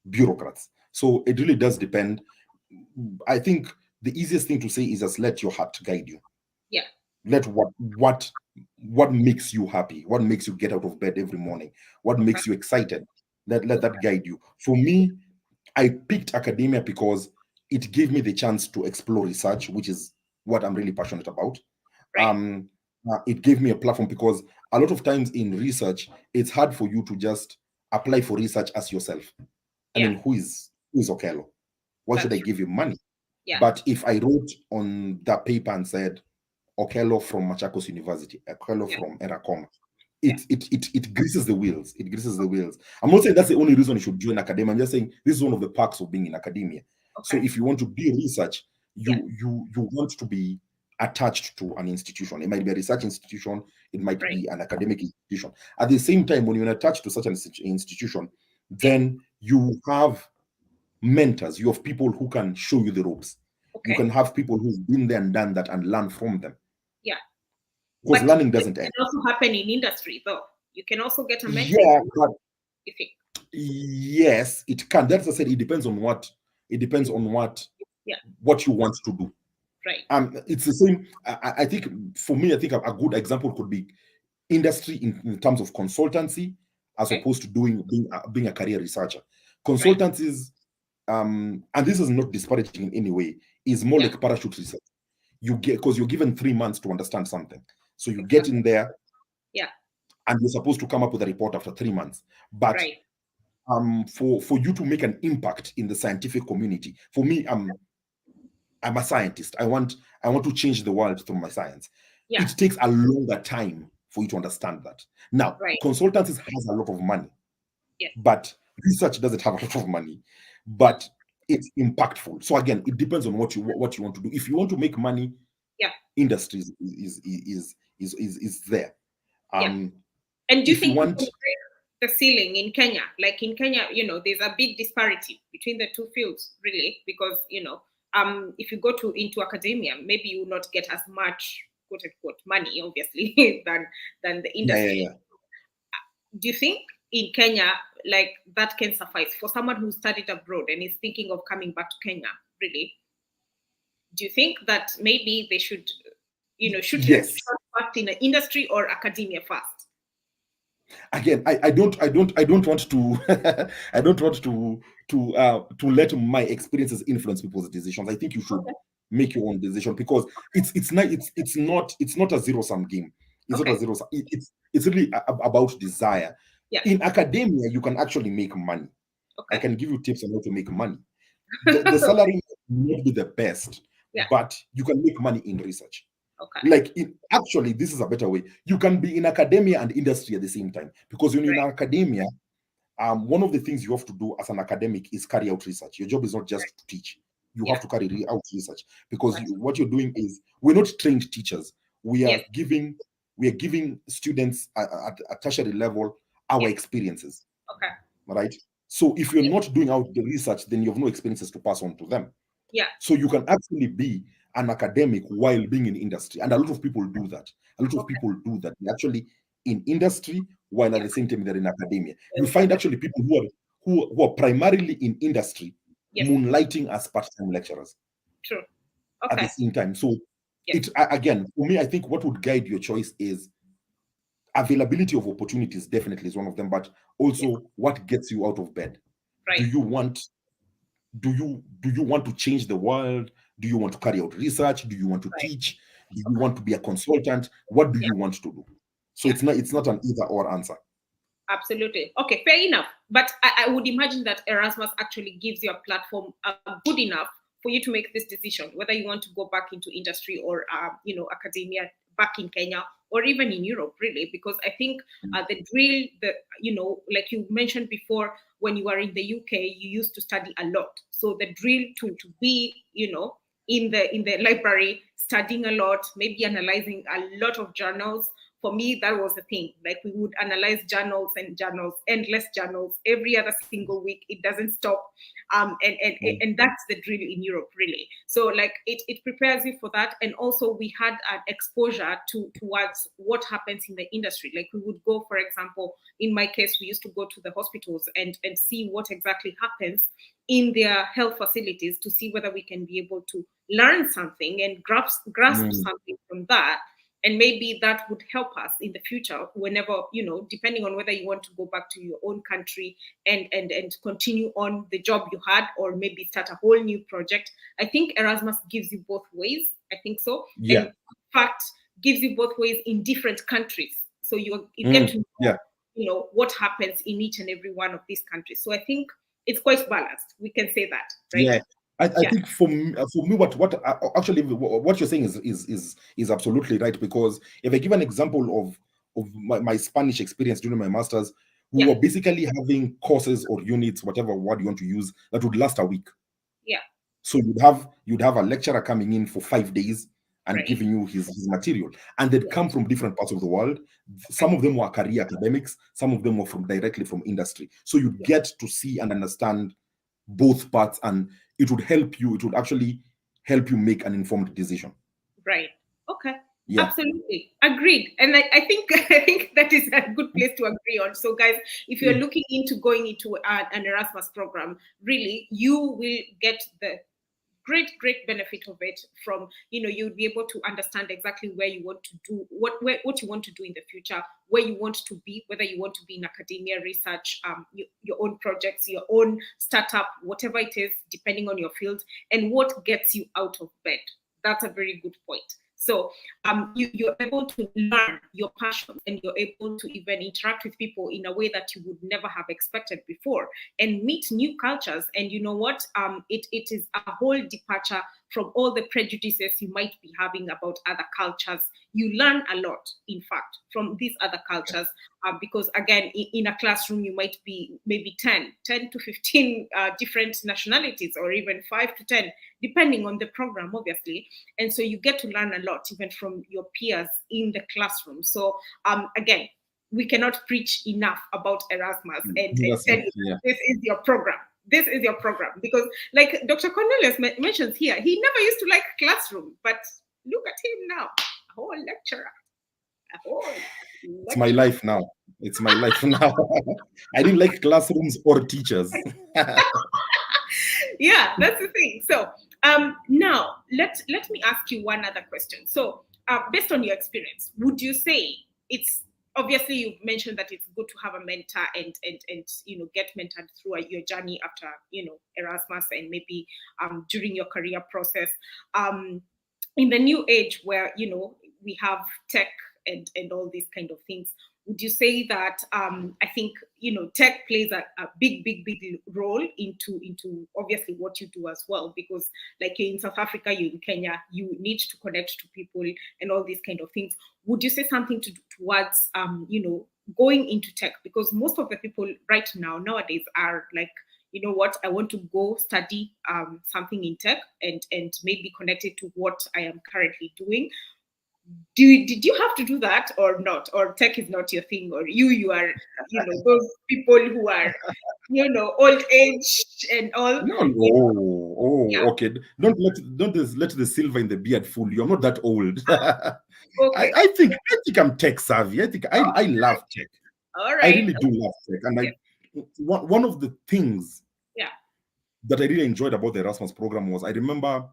bureaucrats. So it really does depend. I think the easiest thing to say is just let your heart guide you. Yeah. Let what makes you happy, what makes you get out of bed every morning, what makes you excited. Let that guide you. For me, I picked academia because it gave me the chance to explore research, which is what I'm really passionate about. It gave me a platform because a lot of times in research, it's hard for you to just apply for research as yourself. I mean, who is Okello? Why should I give you money? But if I wrote on that paper and said, Okello from Machakos University, Okello from Erakoma, it greases the wheels. It greases the wheels. I'm not saying that's the only reason you should join academia. I'm just saying this is one of the perks of being in academia. So if you want to do research, you want to be attached to an institution. It might be a research institution, it might be an academic institution. At the same time, when you're attached to such an institution, then you have mentors, you have people who can show you the ropes. You can have people who've been there and done that and learn from them. Yeah. Because learning doesn't end. It can also happen in industry, though. You can also get a mentor. Yeah, but yes, it can. That's what I said. It depends on what what you want to do. Right. It's the same. I think for me, I think a good example could be industry in terms of consultancy, as opposed to being a career researcher. Consultancies, and this is not disparaging in any way, is more like parachute research. You get, because you're given 3 months to understand something. So you get in there, and you're supposed to come up with a report after 3 months. But for you to make an impact in the scientific community, for me, I'm a scientist. I want to change the world through my science. It takes a longer time for you to understand that. Now, consultancies has a lot of money, but research doesn't have a lot of money, but it's impactful. So again, it depends on what you want to do. If you want to make money, industry is there. And do you think the ceiling in Kenya? Like in Kenya, there's a big disparity between the two fields, really, because if you go into academia, maybe you will not get as much quote unquote money, obviously, than the industry. Do you think in Kenya, like, that can suffice for someone who studied abroad and is thinking of coming back to Kenya? Really, do you think that maybe they should, start in the industry or academia first? Again, I don't want to I don't want to let my experiences influence people's decisions. I think you should make your own decision, because it's not a zero-sum game. It's not a zero-sum. It's really about desire. In academia, you can actually make money. I can give you tips on how to make money. The salary may not be the best, but you can make money in research. Like, actually, this is a better way. You can be in academia and industry at the same time, because when you're in academia, one of the things you have to do as an academic is carry out research. Your job is not just to teach. You have to carry out research, because what you're doing is, we're not trained teachers. We are giving students at a tertiary level our experiences. Right? So if you're not doing out the research, then you have no experiences to pass on to them. So you can actually be an academic while being in industry, and a lot of people do that. They're actually in industry while at the same time they're in academia. You find actually people who are primarily in industry moonlighting as part-time lecturers. True. At the same time. So it, again, for me, I think what would guide your choice is availability of opportunities. Definitely is one of them, but also what gets you out of bed. Do you want to change the world? Do you want to carry out research? Do you want to teach? Do you want to be a consultant? What do you want to do? So it's not an either or answer. Absolutely. Okay, fair enough. But I would imagine that Erasmus actually gives you a platform good enough for you to make this decision, whether you want to go back into industry or academia back in Kenya, or even in Europe, really, because I think the drill, like you mentioned before, when you were in the UK, you used to study a lot. So the drill to be, in the library, studying a lot, maybe analyzing a lot of journals. For me, that was the thing. Like, we would analyze journals and journals, endless journals, every other single week. It doesn't stop. And that's the drill in Europe, really. So like it prepares you for that. And also we had an exposure towards what happens in the industry. Like, we would go, for example, in my case, we used to go to the hospitals and see what exactly happens in their health facilities, to see whether we can be able to learn something and grasp something from that. And maybe that would help us in the future, whenever, depending on whether you want to go back to your own country and continue on the job you had, or maybe start a whole new project. I think Erasmus gives you both ways. I think so. Yeah. And in fact, gives you both ways in different countries. So you get to know, what happens in each and every one of these countries. So I think it's quite balanced. We can say that, right? Yeah. I think for me, what actually what you're saying is absolutely right, because if I give an example of my Spanish experience during my master's, we were basically having courses or units, whatever word you want to use, that would last a week. Yeah. So you'd have a lecturer coming in for 5 days and giving you his material, and they'd come from different parts of the world. Some of them were career academics, some of them were directly from industry. So you'd get to see and understand both parts, and it would actually help you make an informed decision. Right. Okay. Yeah. Absolutely. Agreed. And I think that is a good place to agree on. So guys, if you're looking into going into an Erasmus program, really, you will get the great benefit of it. From, you'll be able to understand exactly where you want to do what you want to do in the future, where you want to be, whether you want to be in academia, research, your own projects, your own startup, whatever it is, depending on your field, and what gets you out of bed. That's a very good point. So you're able to learn your passions, and you're able to even interact with people in a way that you would never have expected before, and meet new cultures. And you know what? It is a whole departure from all the prejudices you might be having about other cultures. You learn a lot, in fact, from these other cultures, because again, in a classroom, you might be maybe 10 to 15 different nationalities, or even 5 to 10, depending on the program, obviously. And so you get to learn a lot, even from your peers in the classroom. So again, we cannot preach enough about Erasmus and say, this is your program. This is your program. Because like Dr. Cornelius mentions here, he never used to like classroom, but look at him now, a whole lecturer. It's my life now. It's my life now. I didn't like classrooms or teachers. Yeah, that's the thing. So now let me ask you one other question. So based on your experience, would you say it's, obviously you've mentioned that it's good to have a mentor and get mentored through your journey after Erasmus, and maybe during your career process, in the new age where we have tech and all these kind of things, would you say that I think tech plays a big role into obviously what you do as well? Because like you're in South Africa, you're in Kenya, you need to connect to people and all these kind of things. Would you say something towards going into tech? Because most of the people right nowadays are like, you know what, I want to go study something in tech and maybe connect it to what I am currently doing. Did you have to do that or not? Or tech is not your thing? Or you are those people who are old age and all? No. Okay, don't let the silver in the beard fool you. I'm not that old. Okay. I think I'm tech savvy. I think I love tech. All right. I really do love tech. And one of the things that I really enjoyed about the Erasmus program was, I remember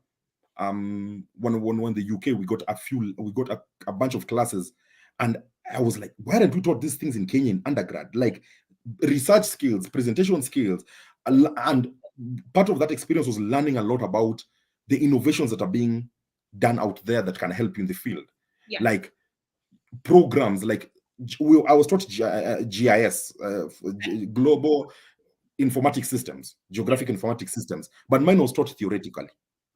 when the UK, we got a bunch of classes, and I was like, why didn't we taught these things in Kenya in undergrad? Like research skills, presentation skills, and part of that experience was learning a lot about the innovations that are being done out there that can help you in the field. Like programs, like I was taught GIS, Global Informatic Systems, Geographic Informatic Systems, but mine was taught theoretically.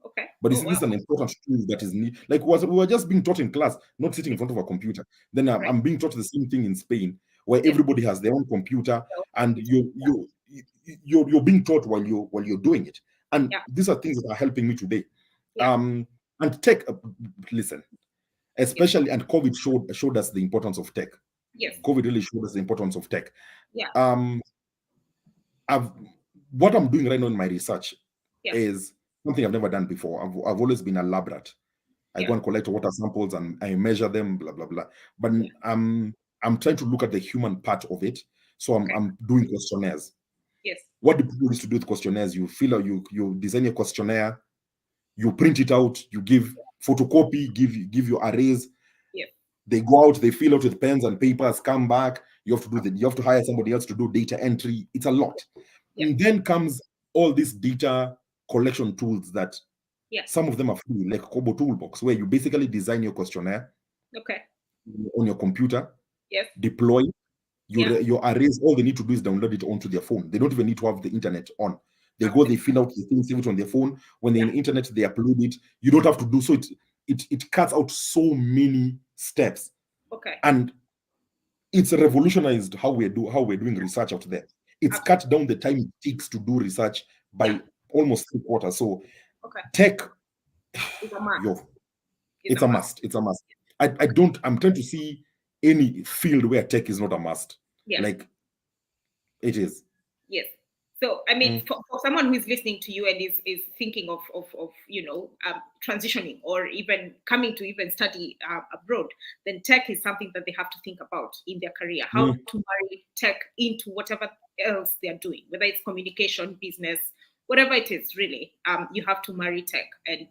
Okay. But this is an important tool that is needed. Like we were just being taught in class, not sitting in front of a computer. Then I'm being taught the same thing in Spain, where everybody has their own computer, and you're being taught while you're doing it. And these are things that are helping me today. And tech, listen, especially, and COVID showed us the importance of tech. Yes. COVID really showed us the importance of tech. Yeah. What I'm doing right now in my research is something I've never done before. I've always been a lab rat. I go and collect water samples and I measure them, blah, blah, blah. But I'm trying to look at the human part of it. So I'm doing questionnaires. Yes. What do people used to do with questionnaires? You fill out, you design a questionnaire, you print it out, you give photocopy, give your arrays. Yes. They go out, they fill out with pens and papers, come back. You have to hire somebody else to do data entry. It's a lot. And then comes all these data collection tools that some of them are free, like Kobo Toolbox, where you basically design your questionnaire on your computer, deploy your arrays. All they need to do is download it onto their phone. They don't even need to have the internet on. They go, they fill out the things, save it on their phone. When they're in the internet, they upload it. You don't have to do so. It cuts out so many steps. And it's revolutionized how we're doing research out there. It's cut down the time it takes to do research by almost 3/4. So tech, it's a must. It's a must. I'm trying to see any field where tech is not a must. Like it is. Yes. So, I mean, for someone who is listening to you and is thinking of transitioning or even coming to even study abroad, then tech is something that they have to think about in their career. How to marry tech into whatever else they are doing, whether it's communication, business, whatever it is, really. You have to marry tech and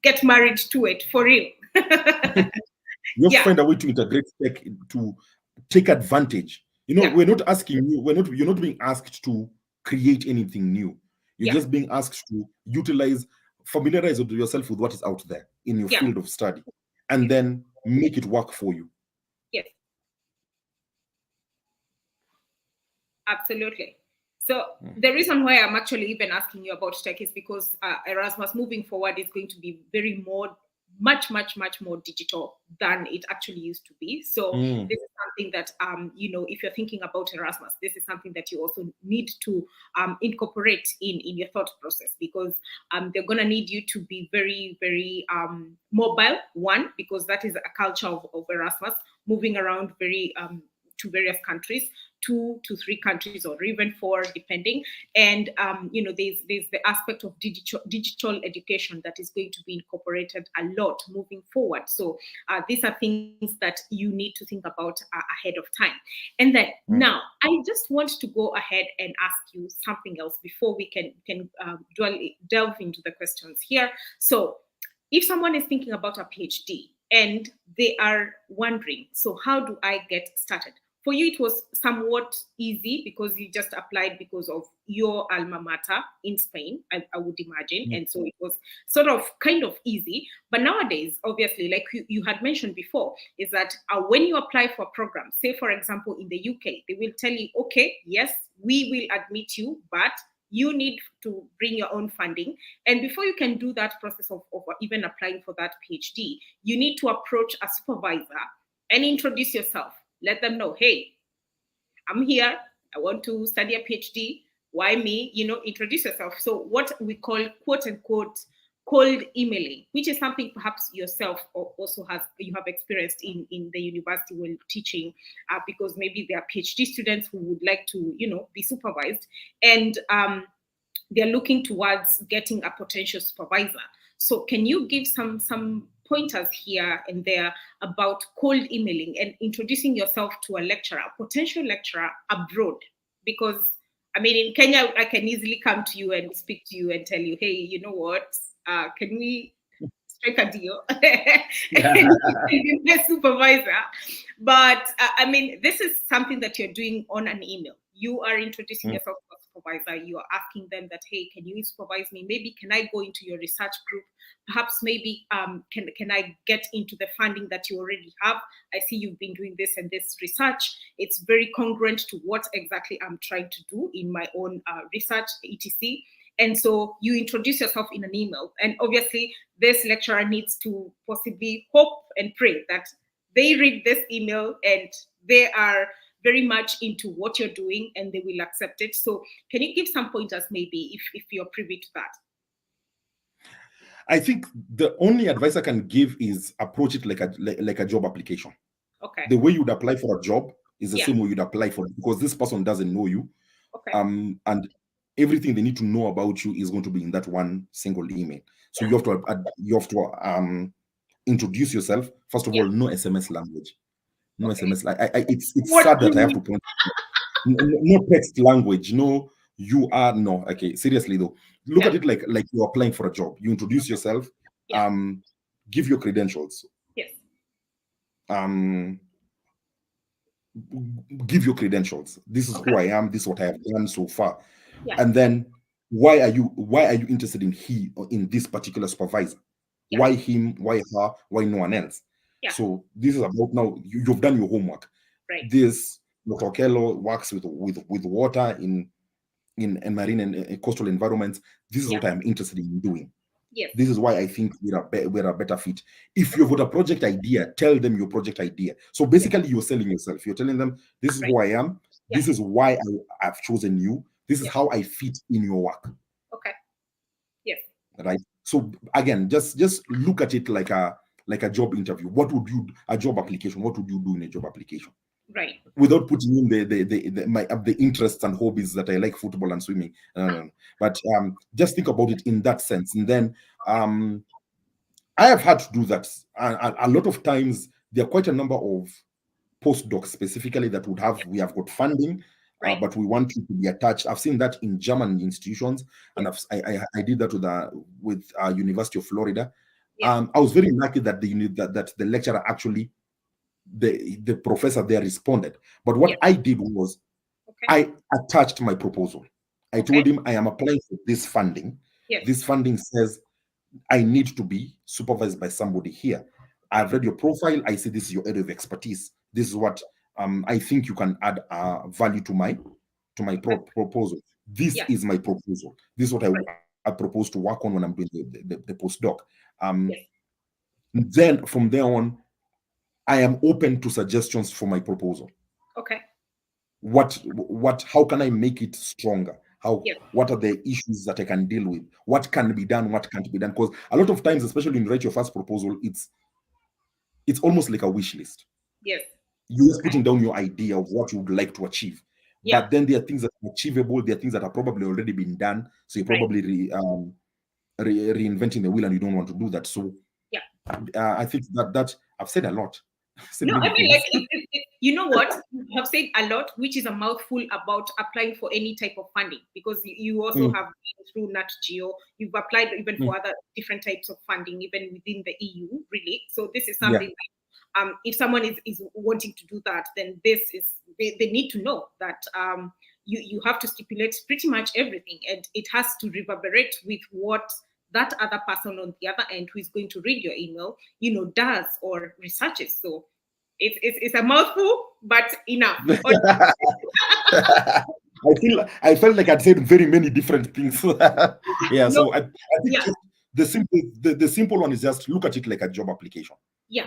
get married to it for real. You have to find a way to integrate tech to take advantage. We're not asking you, you're not being asked to create anything new. You're just being asked to familiarize yourself with what is out there in your field of study, and then make it work for you. Yes. Absolutely. So the reason why I'm actually even asking you about tech is because Erasmus moving forward is going to be much more digital than it actually used to be. So this is something that, if you're thinking about Erasmus, this is something that you also need to incorporate in your thought process, because they're going to need you to be very, very mobile, one, because that is a culture of Erasmus, moving around to various countries, 2 to 3 countries, or even 4, depending. And there's the aspect of digital education that is going to be incorporated a lot moving forward. So these are things that you need to think about ahead of time. And then now, I just want to go ahead and ask you something else before we can delve into the questions here. So if someone is thinking about a PhD and they are wondering, so how do I get started? For you, it was somewhat easy because you just applied because of your alma mater in Spain, I would imagine. And so it was sort of kind of easy. But nowadays, obviously, like you had mentioned before, is that when you apply for a program, say, for example, in the UK, they will tell you, okay, yes, we will admit you, but you need to bring your own funding. And before you can do that process of even applying for that PhD, you need to approach a supervisor and introduce yourself. Let them know, hey, I'm here. I want to study a PhD. Why me? Introduce yourself. So what we call, quote unquote, cold emailing, which is something perhaps yourself also you have experienced in the university when teaching, because maybe there are PhD students who would like to, be supervised, and they're looking towards getting a potential supervisor. So can you give some pointers here and there about cold emailing and introducing yourself to a lecturer, a potential lecturer abroad? Because, I mean, in Kenya, I can easily come to you and speak to you and tell you, hey, you know what, can we strike a deal? And you be a supervisor. But, I mean, this is something that you're doing on an email. You are introducing yourself to a supervisor. You are asking them that, hey, can you supervise me? Maybe can I go into your research group? Perhaps maybe can I get into the funding that you already have? I see you've been doing this and this research. It's very congruent to what exactly I'm trying to do in my own research, etc. And so you introduce yourself in an email. And obviously, this lecturer needs to possibly hope and pray that they read this email and they are very much into what you're doing and they will accept it. So can you give some pointers maybe if you're privy to that? I think the only advice I can give is approach it like a job application. Okay. The way you'd apply for a job is the same way you'd apply for it, because this person doesn't know you. Okay. And everything they need to know about you is going to be in that one single email. So you have to introduce yourself. First of all, no SMS language. No SMS. It's sad that I have to point. No text language. No, you are no. Okay, seriously though, look at it like you're applying for a job. You introduce yourself. Give your credentials. Yes. Give your credentials. This is who I am. This is what I have done so far. And then why are you interested in this particular supervisor? Why him? Why her? Why no one else? So this is about now. You've done your homework. Right. This Dr. Okello works with water in marine and coastal environments. This is what I'm interested in doing. Yes. This is why I think we're a better fit. If you've got a project idea, tell them your project idea. So basically, you're selling yourself. You're telling them, this is who I am. This is why I've chosen you. This is how I fit in your work. Okay. Yes. Right. So again, just look at it like a job interview. A job application? What would you do in a job application? Right. Without putting in the interests and hobbies that I like, football and swimming. But just think about it in that sense. And then I have had to do that. A lot of times, there are quite a number of postdocs specifically that we have got funding, but we want you to be attached. I've seen that in German institutions, and I did that with University of Florida. I was very lucky that the lecturer actually, the professor there responded. But what I did was I attached my proposal. I told him I am applying for this funding. This funding says I need to be supervised by somebody here. I've read your profile. I see this is your area of expertise. This is what I think you can add value to my proposal. This is my proposal. This is what I propose to work on when I'm doing the postdoc. Then from there on, I am open to suggestions for my proposal. Okay. How can I make it stronger? What are the issues that I can deal with? What can be done? What can't be done? Because a lot of times, especially when you write your first proposal, it's almost like a wish list. Yes. You're just putting down your idea of what you would like to achieve. But then there are things that are achievable. There are things that have probably already been done. So you're probably reinventing the wheel, and you don't want to do that. So I think that I've said a lot. No, I mean, like, you know what? You have said a lot, which is a mouthful about applying for any type of funding, because you also have been through Nat Geo. You've applied even for other different types of funding, even within the EU, really. So this is something that, if someone is wanting to do that, then they need to know that you have to stipulate pretty much everything, and it has to reverberate with what that other person on the other end who is going to read your email, does or researches. So it's a mouthful, but enough. I felt like I'd said very many different things. So I think the simple one is just look at it like a job application.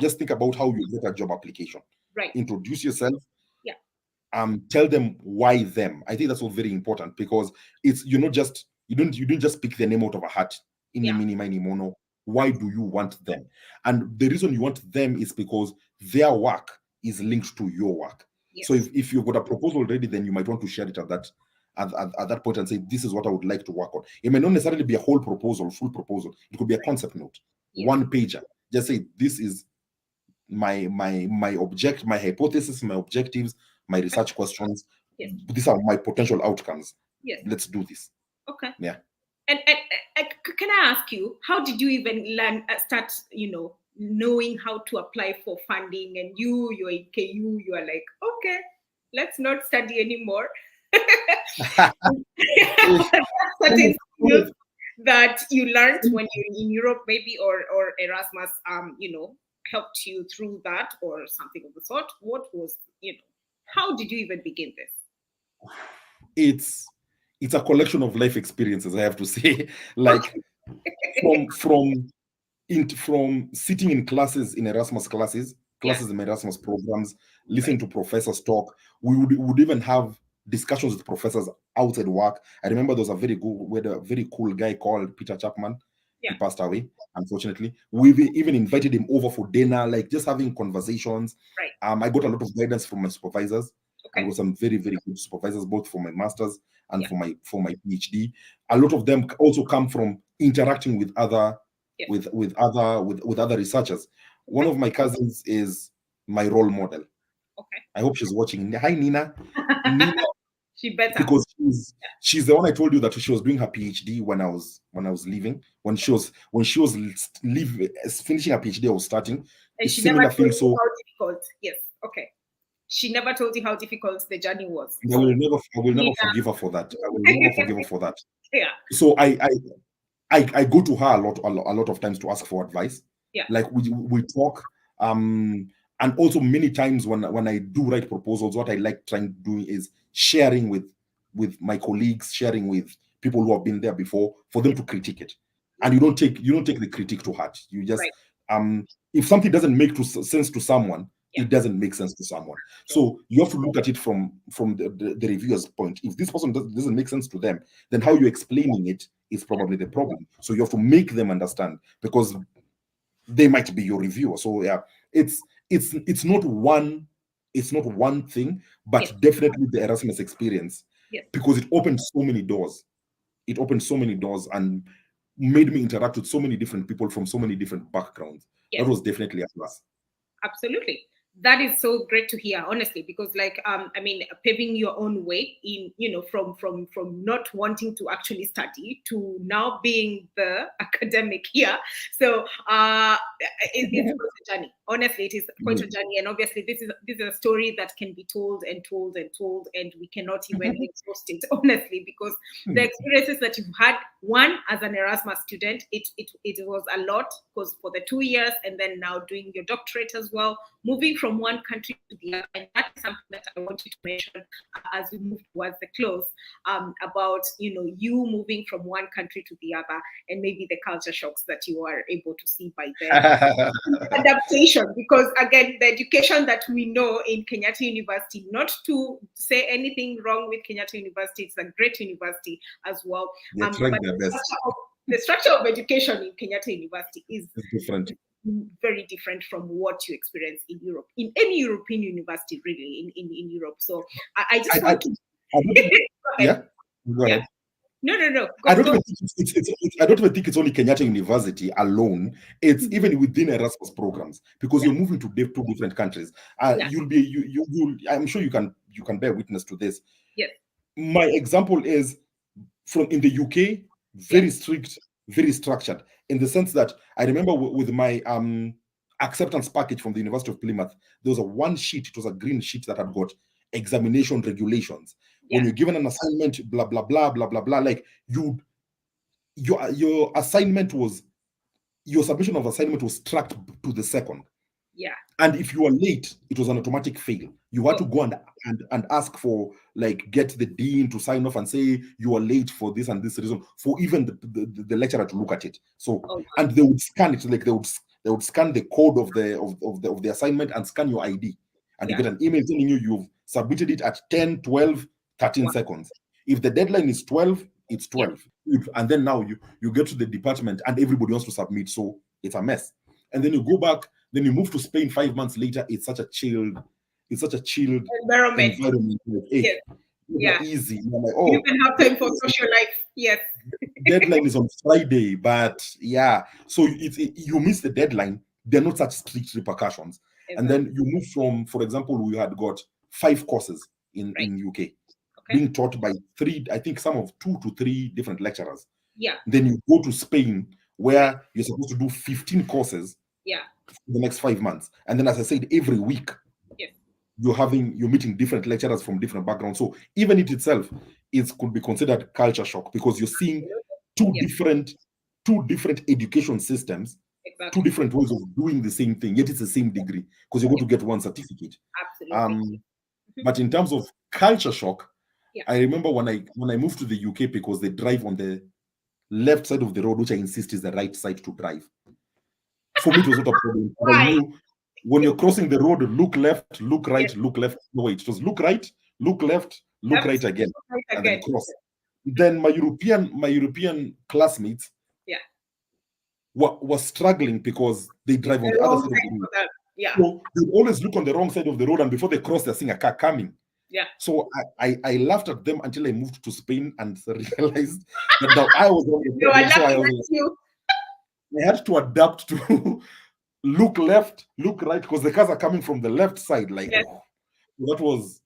Just think about how you get a job application. Right. Introduce yourself. Tell them why them. I think that's all very important, because it's you don't just pick the name out of a hat. Mini, mini, mono. Why do you want them? And the reason you want them is because their work is linked to your work. Yes. So if you've got a proposal ready, then you might want to share it at that point and say, this is what I would like to work on. It may not necessarily be a whole proposal, full proposal. It could be a concept note, one pager. Just say, this is my hypothesis, my objectives, my research questions. Yes. These are my potential outcomes. Yes. Let's do this. Okay. Yeah. And can I ask you, how did you even start, knowing how to apply for funding? And you're in KU, you are like, okay, let's not study anymore. Certain skills that you learned when you're in Europe, maybe, or Erasmus, helped you through that, or something of the sort. What was, how did you even begin this? it's a collection of life experiences, I have to say. Like from sitting in classes, in Erasmus classes in Erasmus programs, listening to professors talk. We would even have discussions with professors outside work. I remember there was a very cool guy called Peter Chapman. He passed away, unfortunately. We even invited him over for dinner, like just having conversations. I got a lot of guidance from my supervisors. And with some very, very good supervisors, both for my master's and for my PhD. A lot of them also come from interacting with other other researchers. One of my cousins is my role model. I hope she's watching. Hi, Nina. Nina, she better, because she's the one I told you that she was doing her PhD when I was leaving. When she was finishing her PhD, I was starting. And she never told you how difficult. Yes. Okay. She never told you how difficult the journey was. I will never forgive her for that. I will never forgive her for that. Yeah. So I go to her a lot of times to ask for advice. Yeah. Like we talk. And also many times when I do write proposals, what I like trying to do is sharing with my colleagues, sharing with people who have been there before, for them to critique it. And you don't take the critique to heart. You just if something doesn't make sense to someone, it doesn't make sense to someone. So you have to look at it from the reviewer's point. If this person doesn't make sense to them, then how you're explaining it is probably the problem. So you have to make them understand, because they might be your reviewer. So yeah, it's not one thing, but definitely the Erasmus experience, because it opened so many doors. It opened so many doors and made me interact with so many different people from so many different backgrounds. That was definitely a plus. Absolutely. That is so great to hear, honestly, because like I mean, paving your own way in, from not wanting to actually study to now being the academic here. So it's quite a journey. Honestly, it is quite a journey, and obviously this is a story that can be told and told and told, and we cannot even exhaust it, honestly, because the experiences that you've had, one as an Erasmus student, it was a lot, because for the 2 years, and then now doing your doctorate as well, moving from one country to the other. And that is something that I wanted to mention as we move towards the close, about you moving from one country to the other, and maybe the culture shocks that you are able to see by then. Adaptation, because again, the education that we know in Kenyatta University, not to say anything wrong with Kenyatta University, it's a great university as well. But the structure of education in Kenyatta University is different. Very different from what you experience in Europe, in any European university, really, in Europe. So I just want to. Go ahead. No. I don't even think it's only Kenyatta University alone. It's even within Erasmus programs, because you're moving to two different countries. You'll I'm sure you can bear witness to this. Yes. My example is from in the UK, very strict, very structured, in the sense that I remember with my acceptance package from the University of Plymouth, there was one sheet, it was a green sheet that had got examination regulations. When you're given an assignment, blah blah blah blah blah blah, like your assignment was, your submission of assignment was tracked to the second. And if you were late, it was an automatic fail. You had to go and ask for, like, get the dean to sign off and say you are late for this and this reason, for even the lecturer to look at it. So and they would scan it, like they would scan the code of the assignment and scan your ID, and you get an email telling you've submitted it at 10, 12, 13 seconds. If the deadline is 12, it's 12. And then now you get to the department and everybody wants to submit, so it's a mess. And then you go back, then you move to Spain 5 months later. It's such a chilled environment. Easy. Like, you can have time for social life. Yes. Deadline is on Friday, but so you miss the deadline. They're not such strict repercussions. Exactly. And then you move from, for example, we had got 5 courses in UK being taught by 3, I think some of 2 to 3 different lecturers. Then you go to Spain, where you're supposed to do 15 courses for the next 5 months. And then, as I said, every week you're meeting different lecturers from different backgrounds. So even it itself could be considered culture shock, because you're seeing two different education systems, 2 different ways of doing the same thing, yet it's the same degree, because you're going to get one certificate. Absolutely. But in terms of culture shock, I remember when I moved to the UK, because they drive on the left side of the road, which I insist is the right side to drive. For me, it was not a problem. I knew when you're crossing the road, look left, look right, look left. No, wait, it was look right, look left, look right again, and then cross. Then my European classmates were struggling because they drive on the other side of the road. So they always look on the wrong side of the road, and before they cross, they're seeing a car coming. So I laughed at them until I moved to Spain and realized that now I was on the so I had to adapt to look left, look right, because the cars are coming from the left side. Like that was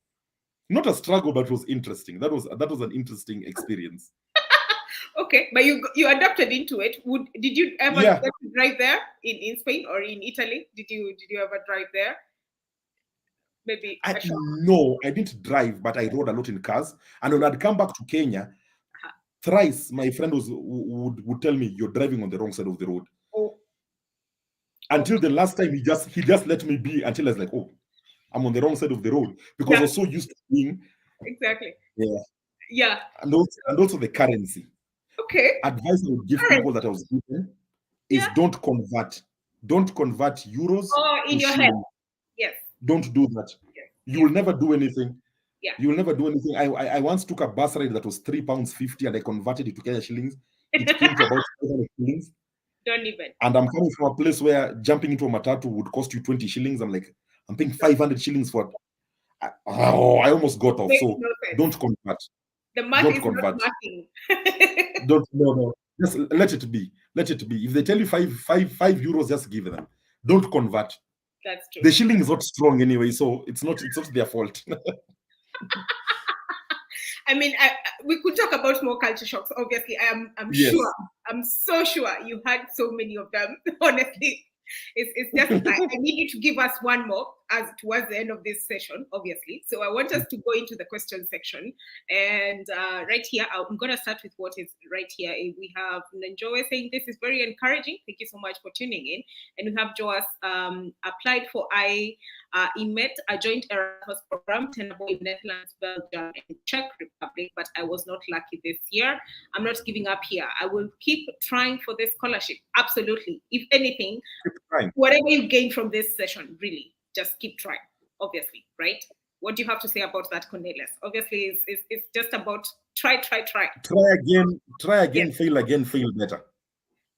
not a struggle, but it was interesting. That was an interesting experience. Okay, but you adapted into it. Did you ever get to drive there in Spain or in Italy? Did you ever drive there? Maybe no, I didn't drive, but I rode a lot in cars. And when I'd come back to Kenya, thrice my friend would tell me, "You're driving on the wrong side of the road." Until the last time he just let me be, until I was like, "Oh, I'm on the wrong side of the road," because I was so used to being and also the currency. Advice I would give people that I was given is don't convert euros in your head. Don't do that. You will never do anything. You will never do anything. I once took a bus ride that was £3.50 and I converted it to Kenya shillings. It came to about 500 shillings. Don't even. And I'm coming from a place where jumping into a matatu would cost you 20 shillings. I'm like, I'm paying 500 shillings for it. I almost got off. So don't convert. The math is not marking. No. Just let it be. Let it be. If they tell you five euros, just give them. Don't convert. That's true. The shilling is not strong anyway, so it's not their fault. I mean, we could talk about more culture shocks. Obviously, I'm sure. I'm so sure you had so many of them. Honestly, it's just I need you to give us one more as towards the end of this session, obviously. So I want us to go into the question section, and right here I'm going to start with what is right here. We have Nanjoe saying this is very encouraging. Thank you so much for tuning in. And we have Joas applied for EMET, a joint Erasmus program tenable in Netherlands, Belgium, and Czech Republic, but I was not lucky this year. I'm not giving up here. I will keep trying for this scholarship. Absolutely. If anything, whatever you gain from this session, really, just keep trying, obviously, right? What do you have to say about that, Cornelius? Obviously, it's just about try. Try again, fail again, fail better.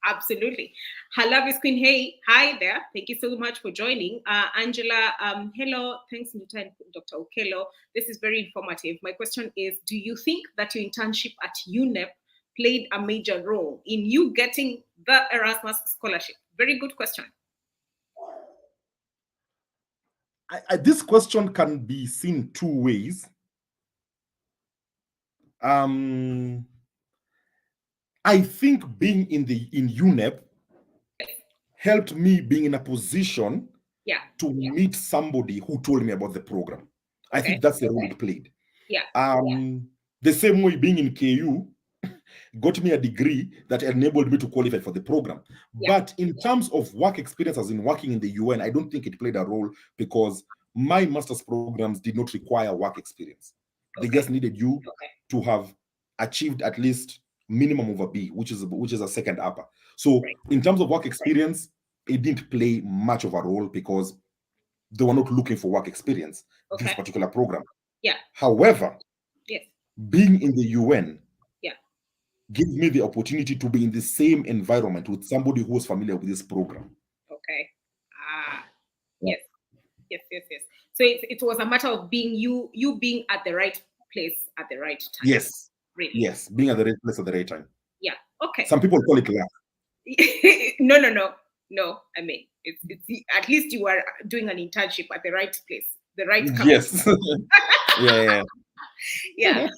Absolutely. Love is Queen. Hey, hi there. Thank you so much for joining. Angela, hello. Thanks, Dr. Okello. This is very informative. My question is, do you think that your internship at UNEP played a major role in you getting the Erasmus scholarship? Very good question. This question can be seen two ways. I think being in UNEP helped me being in a position to meet somebody who told me about the program. I think that's the role it played. The same way being in KU got me a degree that enabled me to qualify for the program. But in terms of work experience, as in working in the UN, I don't think it played a role, because my master's programs did not require work experience. They just needed you to have achieved at least minimum of a B, which is a second upper. So in terms of work experience, it didn't play much of a role because they were not looking for work experience, this particular program. However, being in the UN gave me the opportunity to be in the same environment with somebody who was familiar with this program. Yes. So it was a matter of being you being at the right place at the right time. Yes. Really. Yes, being at the right place at the right time. Yeah. Okay. Some people call it luck. No. I mean, it's at least you are doing an internship at the right place, the right company. Yes. Yeah.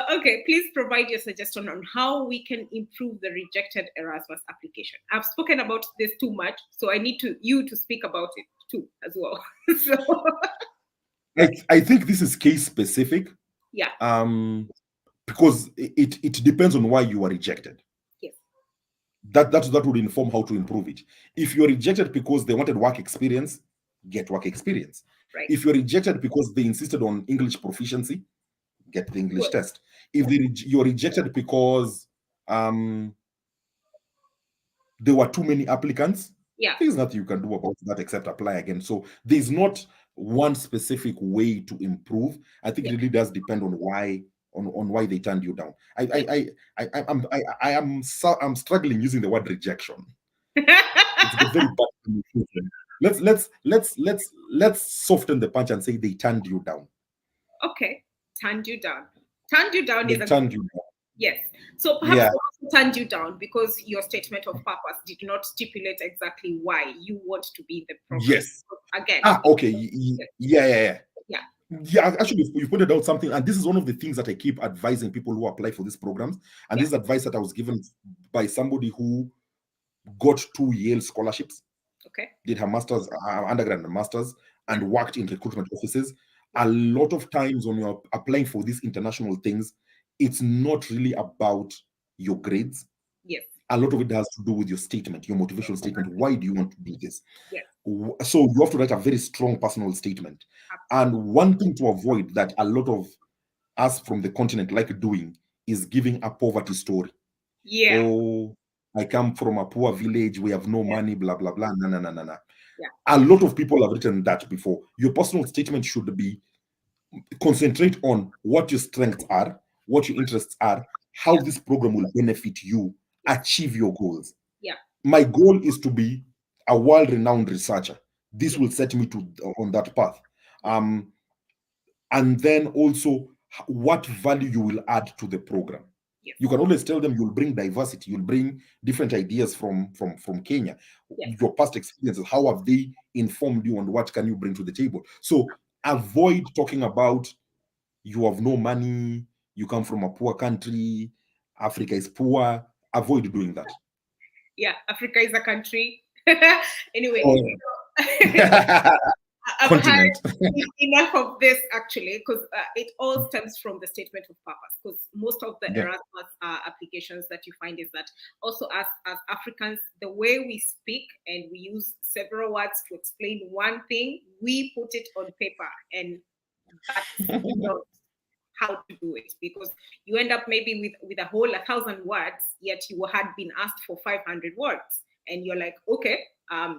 Okay, please provide your suggestion on how we can improve the rejected Erasmus application. I've spoken about this too much, so I need you to speak about it too as well. I think this is case specific. Because it depends on why you are rejected. Yes. That would inform how to improve it. If you're rejected because they wanted work experience, get work experience. Right. If you're rejected because they insisted on English proficiency, get the English test. If you're rejected because there were too many applicants, there's nothing you can do about that except apply again. So there's not one specific way to improve. I think it really does depend on why they turned you down. I'm struggling using the word rejection. It's a very bad communication. Let's soften the punch and say they turned you down. Okay, turned you down. Turned you down. They turned you down. Yes. So perhaps they also turned you down because your statement of purpose did not stipulate exactly why you want to be in the program. Yes. Again. Okay. Yeah. Actually, you pointed out something, and this is one of the things that I keep advising people who apply for these programs. And this is advice that I was given by somebody who got 2 Yale scholarships. Okay. Did her master's, undergrad and master's, and worked in recruitment offices. A lot of times when you're applying for these international things, it's not really about your grades. Yes. A lot of it has to do with your statement, your motivational statement. Why do you want to do this? Yes. So you have to write a very strong personal statement. And one thing to avoid that a lot of us from the continent like doing is giving a poverty story. Yeah. Oh, I come from a poor village. We have no money, blah, blah, blah. No. Yeah. A lot of people have written that before. Your personal statement should be concentrate on what your strengths are, what your interests are, how this program will benefit you, achieve your goals. Yeah. My goal is to be a world-renowned researcher. This will set me on that path. And then also what value you will add to the program. Yes. You can always tell them you'll bring diversity, you'll bring different ideas from Kenya. Yes. Your past experiences, how have they informed you, and what can you bring to the table? So avoid talking about you have no money, you come from a poor country, Africa is poor. Avoid doing that. Yeah, Africa is a country. Anyway. I've had enough of this actually, because it all stems from the statement of purpose. Because most of the Erasmus applications that you find is that also as Africans, the way we speak and we use several words to explain one thing, we put it on paper, and that's not how to do it, because you end up maybe with a whole 1,000 words, yet you had been asked for 500 words, and you're like, okay. I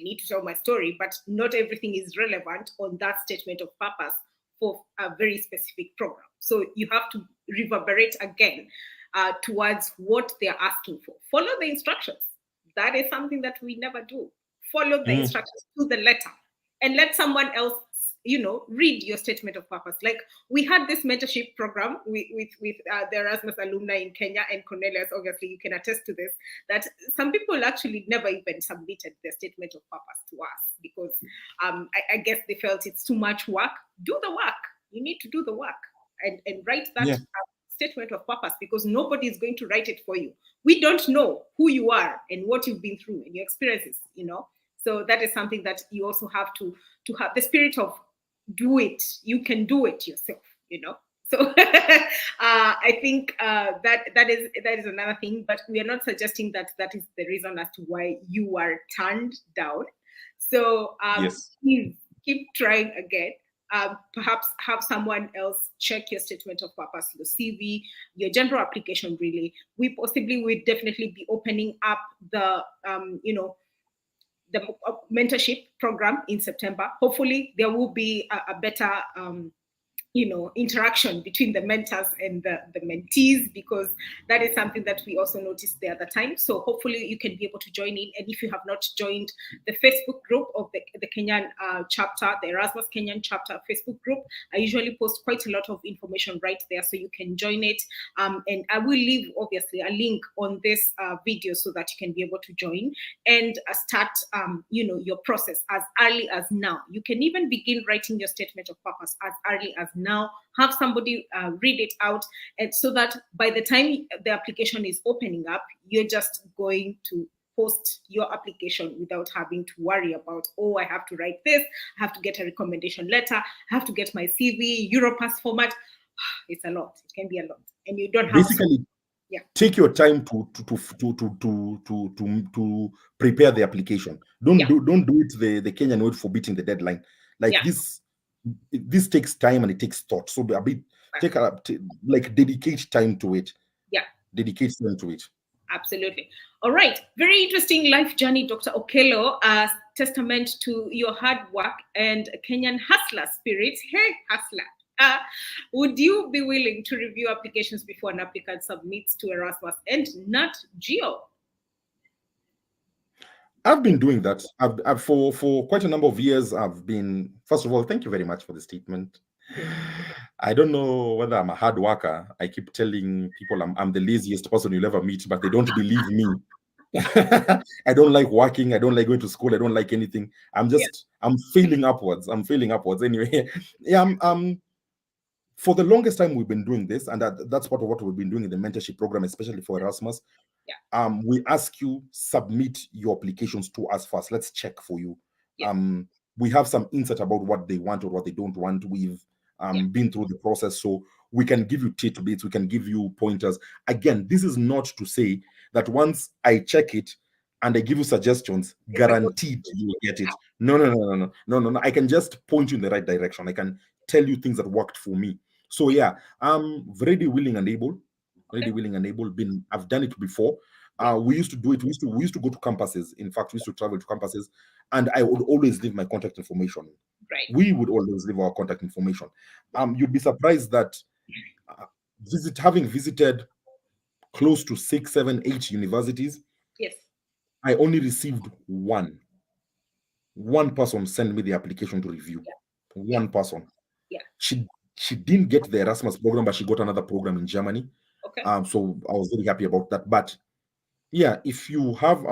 need to tell my story, but not everything is relevant on that statement of purpose for a very specific program. So you have to reverberate again towards what they're asking for. Follow the instructions. That is something that we never do. Follow the instructions to the letter, and let someone else, read your statement of purpose. Like we had this mentorship program with the Erasmus Alumni in Kenya, and Cornelius, obviously you can attest to this, that some people actually never even submitted their statement of purpose to us because I guess they felt it's too much work. Do the work. You need to do the work and write that statement of purpose, because nobody is going to write it for you. We don't know who you are and what you've been through and your experiences, So that is something that you also have to have the spirit of do it. You can do it yourself, So I think that is another thing, but we are not suggesting that is the reason as to why you are turned down. So please keep trying again. Perhaps have someone else check your statement of purpose, your CV, your general application. Really, we possibly will definitely be opening up the the mentorship program in September. Hopefully there will be a better interaction between the mentors and the mentees, because that is something that we also noticed the other time. So hopefully you can be able to join in. And if you have not joined the Facebook group of the Kenyan chapter, the Erasmus Kenyan chapter Facebook group, I usually post quite a lot of information right there, so you can join it. And I will leave obviously a link on this video so that you can be able to join and start your process as early as now. You can even begin writing your statement of purpose as early as now. Have somebody read it out, and so that by the time the application is opening up, you're just going to post your application without having to worry about, I have to write this, I have to get a recommendation letter, I have to get my CV, Europass format. It's a lot. It can be a lot, and you don't have basically take your time to prepare the application. Don't do it the Kenyan way for beating the deadline. Like this takes time and it takes thought. So like dedicate time to it. Yeah. Dedicate time to it. Absolutely. All right. Very interesting life journey, Dr. Okello, as testament to your hard work and Kenyan hustler spirit. Hey, hustler. Would you be willing to review applications before an applicant submits to Erasmus and not Geo? I've been doing that. I've for quite a number of years. I've been. First of all, thank you very much for the statement. I don't know whether I'm a hard worker. I keep telling people I'm the laziest person you'll ever meet, but they don't believe me. I don't like working. I don't like going to school. I don't like anything. I'm failing upwards. I'm failing upwards anyway. Yeah, for the longest time we've been doing this, and that's part of what we've been doing in the mentorship program, especially for Erasmus. Yeah. We ask you submit your applications to us first. Let's check for you. Yeah. We have some insight about what they want or what they don't want. We've been through the process, so we can give you tidbits, we can give you pointers. Again, this is not to say that once I check it and I give you suggestions, guaranteed you will get it. No. I can just point you in the right direction. I can tell you things that worked for me. So yeah, I'm ready, willing, and able. Ready, willing, and able. I've done it before. We used to do it. We used to go to campuses. In fact, we used to travel to campuses, and I would always leave my contact information. Right. We would always leave our contact information. You'd be surprised that having visited close to 6, 7, 8 universities. Yes. I only received one person send me the application to review. Yeah. One person. Yeah. She didn't get the Erasmus program, but she got another program in Germany. Okay. So I was very happy about that. But yeah, if you have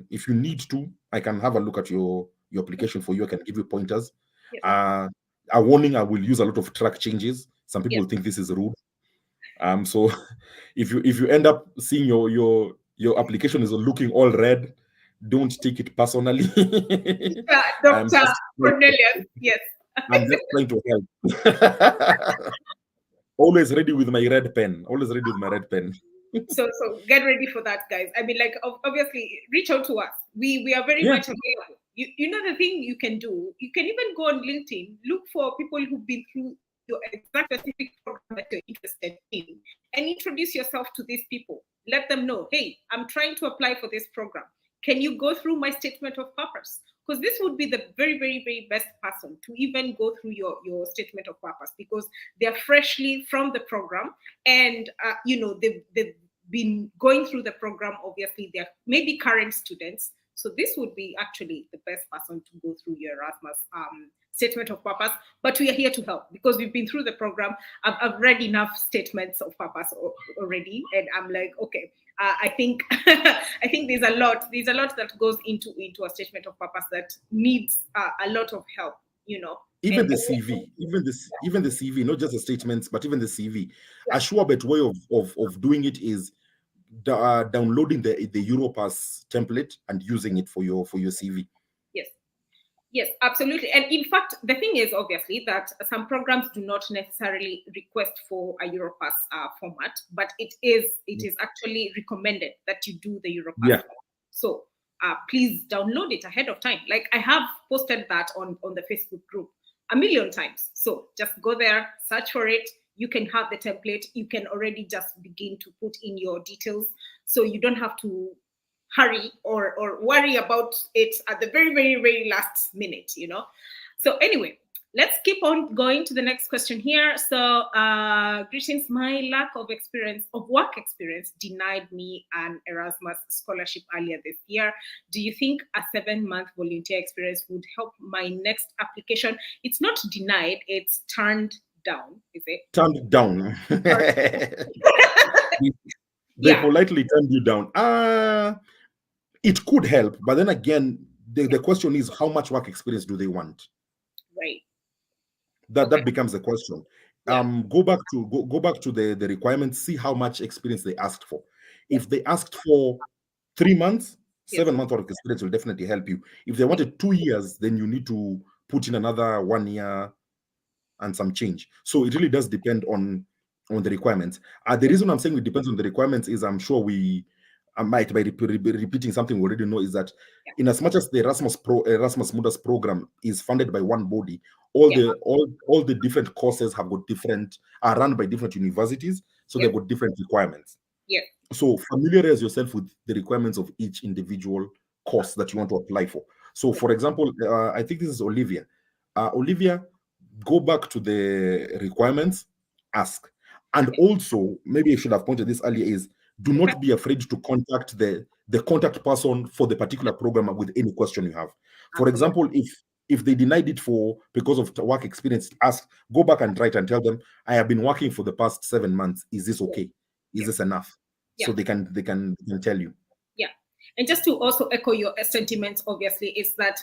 if you need to, I can have a look at your application for you. I can give you pointers. Yes. A warning, I will use a lot of track changes. Some people think this is rude. So if you end up seeing your application is looking all red, don't take it personally. Dr. Cornelius, yes. I'm just trying to help. Always ready with my red pen. Always ready with my red pen. So get ready for that, guys. I mean, like, obviously, reach out to us. We are very much available. You know, the thing you can do, you can even go on LinkedIn, look for people who've been through your exact specific program that you're interested in, and introduce yourself to these people. Let them know, hey, I'm trying to apply for this program. Can you go through my statement of purpose? Because this would be the very, very, very best person to even go through your statement of purpose, because they're freshly from the program, and you know, they've been going through the program. Obviously, they're maybe current students. So this would be actually the best person to go through your Erasmus statement of purpose. But we are here to help because we've been through the program. I've read enough statements of purpose already, and I'm like, okay, I think I think there's a lot that goes into a statement of purpose that needs a lot of help. You know, even the CV, even the CV, not just the statements, but even the CV. A sure bet way of doing it is downloading the Europass template and using it for your CV. Yes, absolutely. And in fact, the thing is obviously that some programs do not necessarily request for a Europass format, but it is actually recommended that you do the Europass. Yeah. So please download it ahead of time. Like, I have posted that on the Facebook group a million times. So just go there, search for it. You can have the template. You can already just begin to put in your details, so you don't have to hurry or worry about it at the very, very, very last minute, you know. So anyway, let's keep on going to the next question here. So greetings. My lack of work experience denied me an Erasmus scholarship earlier this year. Do you think a 7-month volunteer experience would help my next application? It's not denied, it's turned down, is it? Turned down. They politely turned you down. It could help, but then again, the question is, how much work experience do they want? Right. That becomes the question. Yeah. Go back to the requirements, see how much experience they asked for. If they asked for 3 months, 7 months work experience will definitely help you. If they wanted 2 years, then you need to put in another 1 year and some change. So it really does depend on the requirements. The reason I'm saying it depends on the requirements is I'm sure we I might by repeating something we already know, is that in as much as the Erasmus Mundus program is funded by one body, all the different courses have got different, are run by different universities, so they've got different requirements. So familiarize yourself with the requirements of each individual course that you want to apply for. So for example, I think this is Olivia. Olivia, go back to the requirements, ask. And also, maybe I should have pointed this earlier, is do not be afraid to contact the contact person for the particular program with any question you have. For example, if they denied it because of work experience, ask, go back and write and tell them, I have been working for the past 7 months. Is this okay? Is this enough? So they can tell you. Yeah. And just to also echo your sentiments, obviously, is that,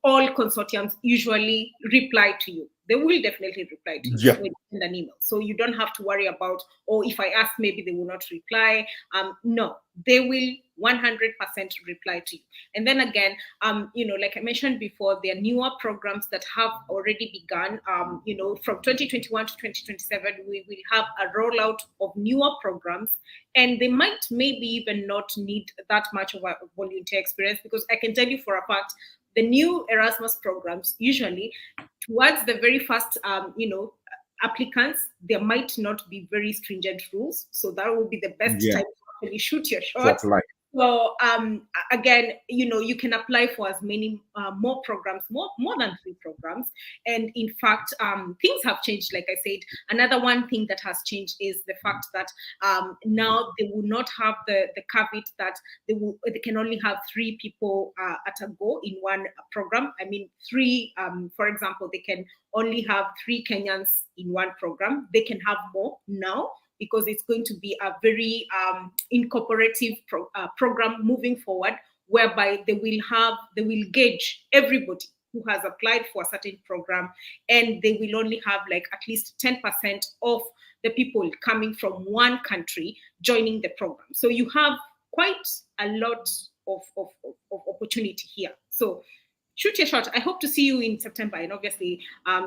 all consortiums usually reply to you. They will definitely reply to you when you send an email. So you don't have to worry about, if I ask, maybe they will not reply. No, they will 100% reply to you. And then again, like I mentioned before, there are newer programs that have already begun. From 2021 to 2027, we will have a rollout of newer programs, and they might maybe even not need that much of a volunteer experience, because I can tell you for a fact, the new Erasmus programs, usually towards the very first, applicants, there might not be very stringent rules. So that will be the best time to actually shoot your shot. So again, you can apply for as many more programs, more than 3 programs. And in fact, things have changed. Like I said, another one thing that has changed is the fact that now they will not have the caveat that they can only have 3 people at a go in one program. I mean, 3, for example, they can only have 3 Kenyans in one program. They can have more now, because it's going to be a very incorporative program moving forward, whereby they will gauge everybody who has applied for a certain program, and they will only have like at least 10% of the people coming from one country joining the program. So you have quite a lot of opportunity here. So shoot your shot. I hope to see you in September, and obviously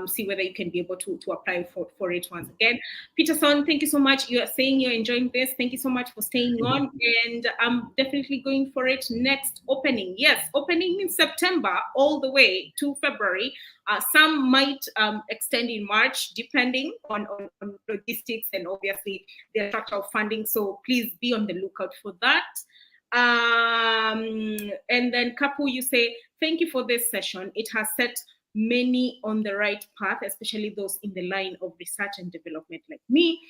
see whether you can be able to apply for it once again. Peterson, thank you so much. You are saying you're enjoying this. Thank you so much for staying on, and I'm definitely going for it. Next opening, yes, opening in September all the way to February. Some might extend in March, depending on logistics and obviously the structure of funding. So please be on the lookout for that. And then Kapu, you say, thank you for this session. It has set many on the right path, especially those in the line of research and development like me.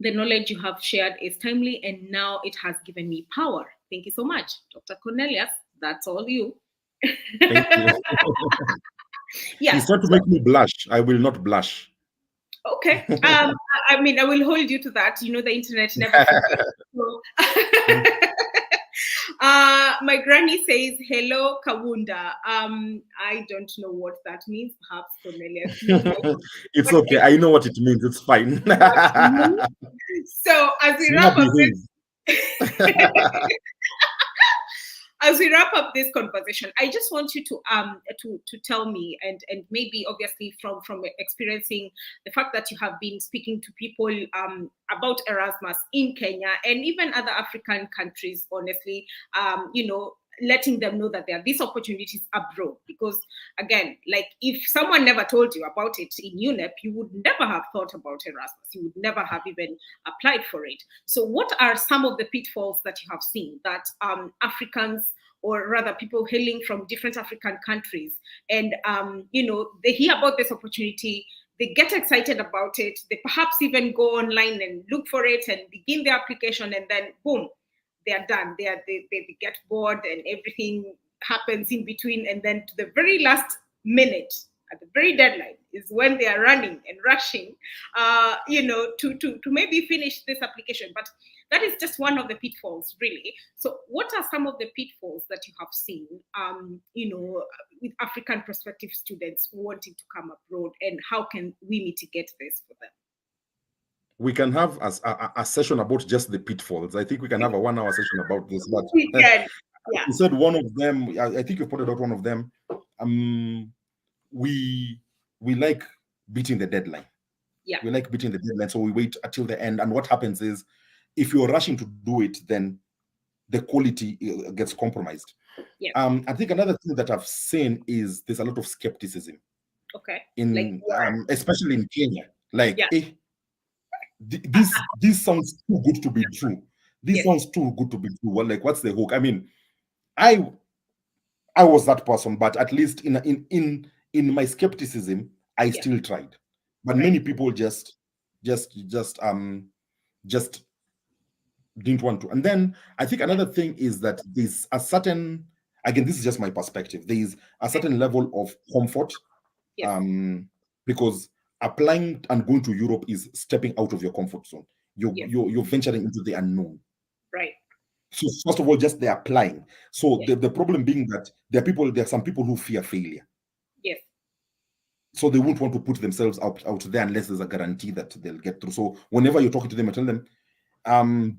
The knowledge you have shared is timely, and now it has given me power. Thank you so much, Dr. Cornelius. That's all you. Thank you. Yeah. It's not to make me blush. I will not blush. Okay. I mean, I will hold you to that. The internet never forgets. So. My granny says, hello, Kawunda. I don't know what that means. Perhaps Cornelius. It's okay. I know what it means. It's fine. So as we wrap up as we wrap up this conversation, I just want you to tell me, and maybe obviously from experiencing the fact that you have been speaking to people about Erasmus in Kenya and even other African countries, honestly, letting them know that there are these opportunities abroad. Because again, like if someone never told you about it in UNEP, you would never have thought about Erasmus. You would never have even applied for it. So what are some of the pitfalls that you have seen that Africans, or rather people hailing from different African countries, and they hear about this opportunity, they get excited about it, they perhaps even go online and look for it and begin their application, and then boom, they are done. They get bored, and everything happens in between. And then to the very last minute, at the very deadline, is when they are running and rushing, to maybe finish this application. But that is just one of the pitfalls, really. So what are some of the pitfalls that you have seen, with African prospective students wanting to come abroad, and how can we mitigate this for them? We can have a session about just the pitfalls. I think we can have a 1-hour session about this. But you said one of them, I think you pointed out one of them. We like beating the deadline. Yeah. We like beating the deadline, so we wait until the end. And what happens is, if you're rushing to do it, then the quality gets compromised. Yeah. I think another thing that I've seen is there's a lot of skepticism. Okay. In especially in Kenya, like, yeah. This sounds too good to be true. This sounds too good to be true. Well, like, what's the hook? I mean, I was that person, but at least in my skepticism, I still tried. But many people just didn't want to. And then I think another thing is that there's a certain, again, this is just my perspective, there is a certain level of comfort, because applying and going to Europe is stepping out of your comfort zone. You're venturing into the unknown. Right. So first of all, just they're applying. So the problem being that there are some people who fear failure. Yes. So they won't want to put themselves out there unless there's a guarantee that they'll get through. So whenever you're talking to them, I tell them,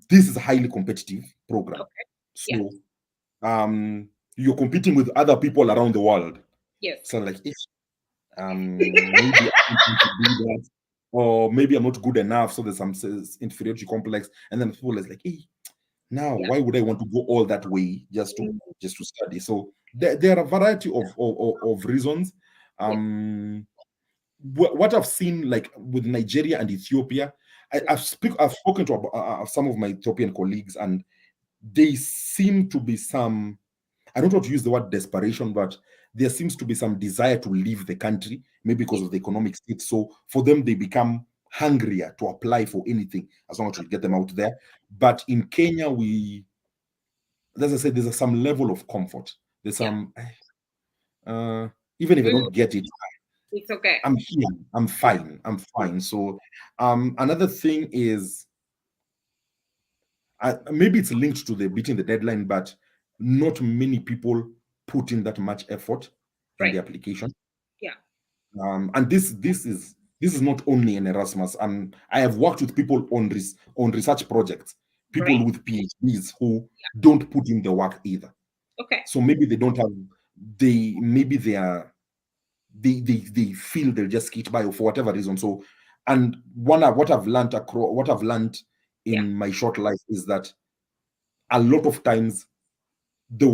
this is a highly competitive program. Okay. So you're competing with other people around the world. Yes. So like, maybe I'm not do that, or maybe I'm not good enough. So there's some inferiority complex, and then people is like, hey, now why would I want to go all that way just to study? So there are a variety of reasons. What I've seen, like with Nigeria and Ethiopia, I've spoken to some of my Ethiopian colleagues, and they seem to be some, I don't want to use the word desperation, but there seems to be some desire to leave the country, maybe because of the economic state. So for them, they become hungrier to apply for anything as long as we get them out there. But in Kenya, as I said, there's some level of comfort. There's some, even if I don't get it, it's okay. I'm here. I'm fine. I'm fine. So another thing is, maybe it's linked to the beating the deadline, but not many people put in that much effort in the application. Yeah. And this is not only in Erasmus. And I have worked with people on research projects, people with PhDs who don't put in the work either. Okay. So maybe they don't have, maybe they feel they'll just skate by for whatever reason. So, and what I've learned in my short life is that a lot of times the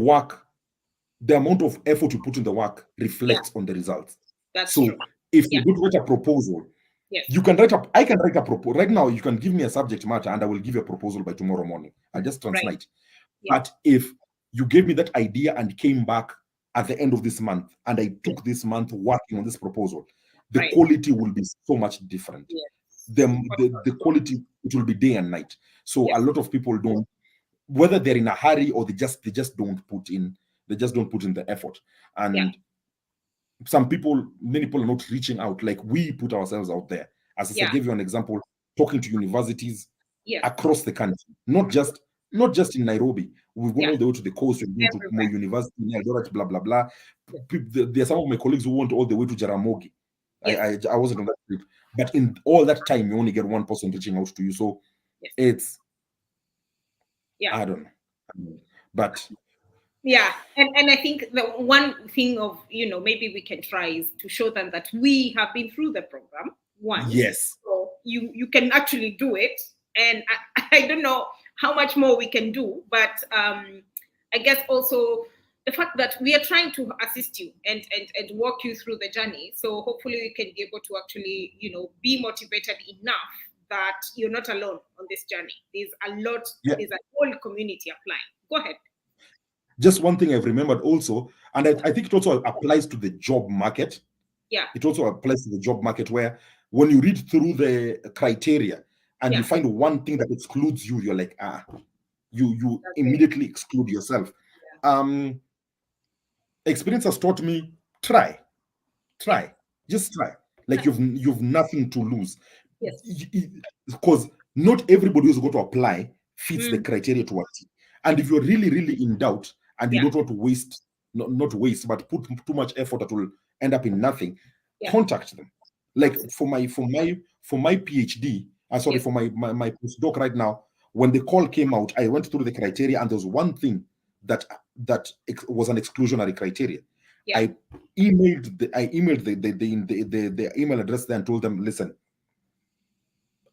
amount of effort you put in the work reflects on the results. That's so true. If you don't write a proposal, you can I can write a proposal right now. You can give me a subject matter and I will give you a proposal by tomorrow morning. I'll just translate. But if you gave me that idea and came back at the end of this month and I took this month working on this proposal, the quality will be so much different. The quality, it will be day and night. So a lot of people don't, whether they're in a hurry or they just don't put in the effort. And many people are not reaching out like we put ourselves out there. As I said, I gave you an example, talking to universities across the country, not just in Nairobi. We've gone all the way to the coast, we've gone to more university, blah blah blah. There are some of my colleagues who went all the way to Jaramogi. I wasn't on that trip, but in all that time you only get one person reaching out to you. So it's I don't know, but and I think the one thing of maybe we can try is to show them that we have been through the program once. Yes, so you can actually do it, and I don't know how much more we can do, but I guess also the fact that we are trying to assist you and walk you through the journey. So hopefully we can be able to actually be motivated enough that you're not alone on this journey. There's a whole community applying. Go ahead. Just one thing I've remembered also, and I think it also applies to the job market. Yeah. It also applies to the job market where when you read through the criteria and you find one thing that excludes you, you're like, you immediately exclude yourself. Experience has taught me, just try. Like you've nothing to lose. Yes. Because not everybody who's going to apply fits the criteria to what. And if you're really, really in doubt and you don't want to waste, not waste, but put too much effort that will end up in nothing, contact them. Like for my PhD, for my postdoc right now, when the call came out, I went through the criteria and there was one thing that was an exclusionary criteria. I emailed the email address there and told them, listen,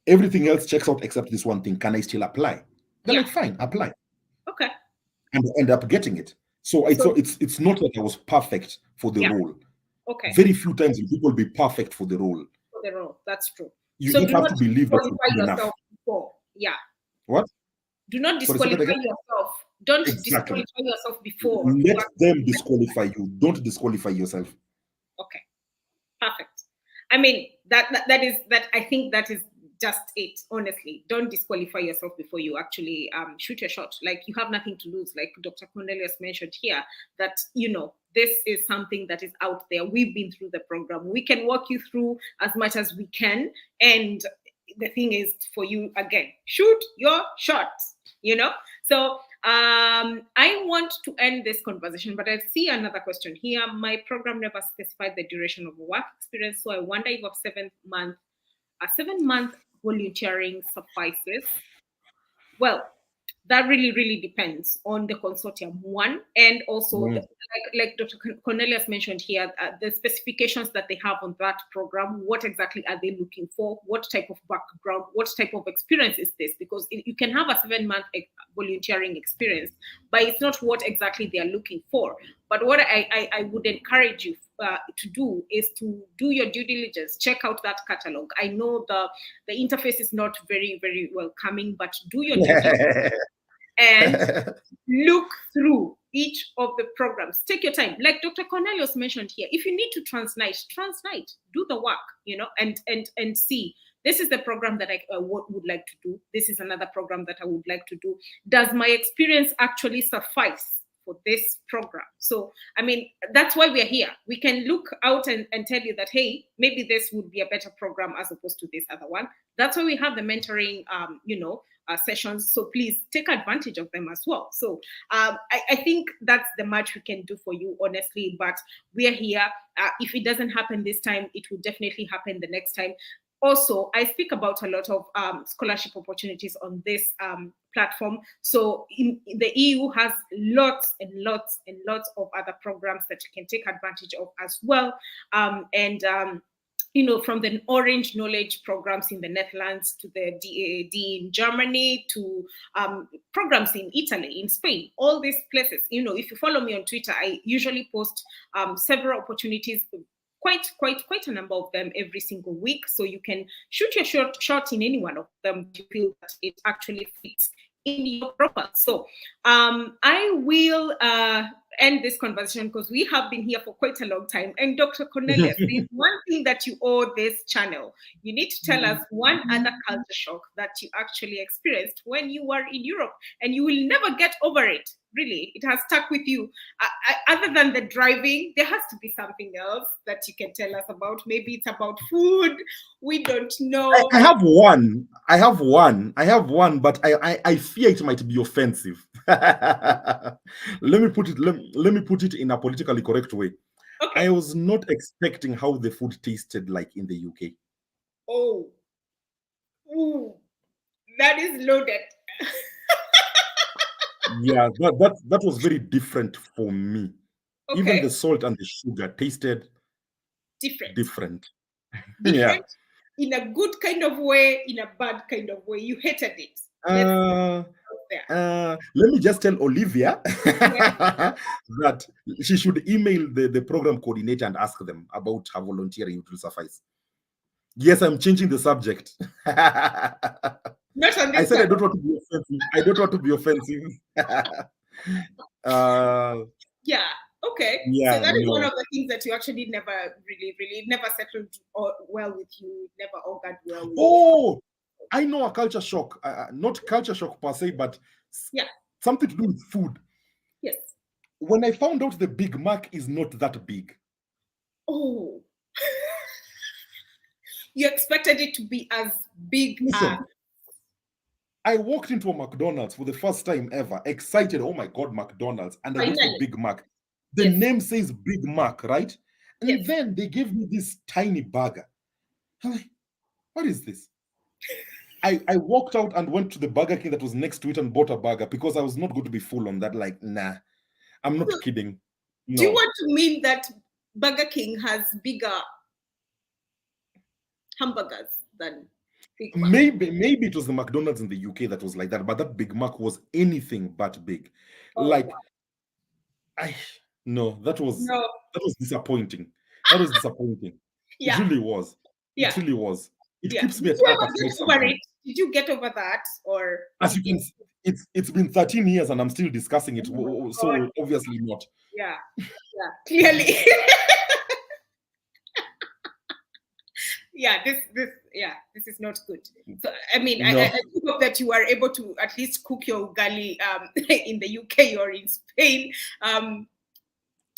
everything else checks out except this one thing. Can I still apply? They're like, fine, apply. Okay. and I ended up getting it. So it's not like I was perfect for the role. Okay. Very few times will people be perfect for the role. For the role, that's true. You don't have to believe that you're good enough. Before. Yeah. What? Do not disqualify yourself. Don't disqualify yourself before. Let them disqualify you. Don't disqualify yourself. Okay. Perfect. I mean, that I think that is just it, honestly. Don't disqualify yourself before you actually shoot your shot. Like, you have nothing to lose. Like Dr. Cornelius mentioned here, that, this is something that is out there. We've been through the program. We can walk you through as much as we can. And the thing is, for you, again, shoot your shot, So I want to end this conversation, but I see another question here. My program never specified the duration of work experience, so I wonder if a 7-month volunteering suffices. Well, that really, really depends on the consortium, one, and also like Dr. Cornelius mentioned here, the specifications that they have on that program. What exactly are they looking for? What type of background, what type of experience is this? Because you can have a 7-month volunteering experience, but it's not what exactly they are looking for. But what I would encourage you to do is to do your due diligence, check out that catalog. I know the interface is not very, very welcoming, but do your due diligence and look through each of the programs. Take your time. Like Dr. Cornelius mentioned here, if you need to transnight, do the work, and see, this is the program that I would like to do. This is another program that I would like to do. Does my experience actually suffice for this program? So, I mean, that's why we're here. We can look out and tell you that, hey, maybe this would be a better program as opposed to this other one. That's why we have the mentoring, sessions. So please take advantage of them as well. So I think that's the much we can do for you, honestly. But we're here. If it doesn't happen this time, it will definitely happen the next time. Also, I speak about a lot of scholarship opportunities on this platform. So the EU has lots and lots and lots of other programs that you can take advantage of as well. From the Orange Knowledge programs in the Netherlands to the DAAD in Germany to programs in Italy, in Spain, all these places. If you follow me on Twitter, I usually post several opportunities, quite a number of them every single week. So you can shoot your shot in any one of them to feel that it actually fits in your profile. So I will end this conversation because we have been here for quite a long time. And Dr. Cornelius, there's one thing that you owe this channel. You need to tell us one other culture shock that you actually experienced when you were in Europe, and you will never get over it. Really, it has stuck with you. Other than the driving, there has to be something else that you can tell us about. Maybe it's about food. We don't know. I have one, but I fear it might be offensive. Let me put it in a politically correct way. Okay. I was not expecting how the food tasted like in the UK. Oh, ooh, that is loaded. Yeah, that was very different for me. Okay. Even the salt and the sugar tasted different. Yeah. In a good kind of way, in a bad kind of way. You hated it. Let me just tell Olivia that she should email the program coordinator and ask them about her volunteering. It will suffice. Yes, I'm changing the subject. I said I don't want to be offensive. I don't want to be offensive. Yeah. Okay. Yeah, so that is one of the things that you actually never never settled well with you, never augured well with you. I know a culture shock. Not culture shock per se, but something to do with food. Yes. When I found out the Big Mac is not that big. Oh. You expected it to be as big as... I walked into a McDonald's for the first time ever, excited. Oh my God, McDonald's. And I got the Big Mac. The name says Big Mac, right? And then they gave me this tiny burger. I'm like, what is this? I walked out and went to the Burger King that was next to it and bought a burger because I was not going to be full on that. Like, nah, I'm not kidding. No. Do you want to mean that Burger King has bigger hamburgers than... Maybe it was the McDonald's in the UK that was like that, but that Big Mac was anything but big. Like, wow. That was disappointing. That was disappointing. Yeah. It really was. Yeah. It really was. It keeps me at heart after some time. Did you get over that, or? As you can see, it's been 13 years and I'm still discussing it. So obviously not. Yeah. Clearly. This is not good. So I mean, no. I hope that you are able to at least cook your ugali in the UK or in Spain.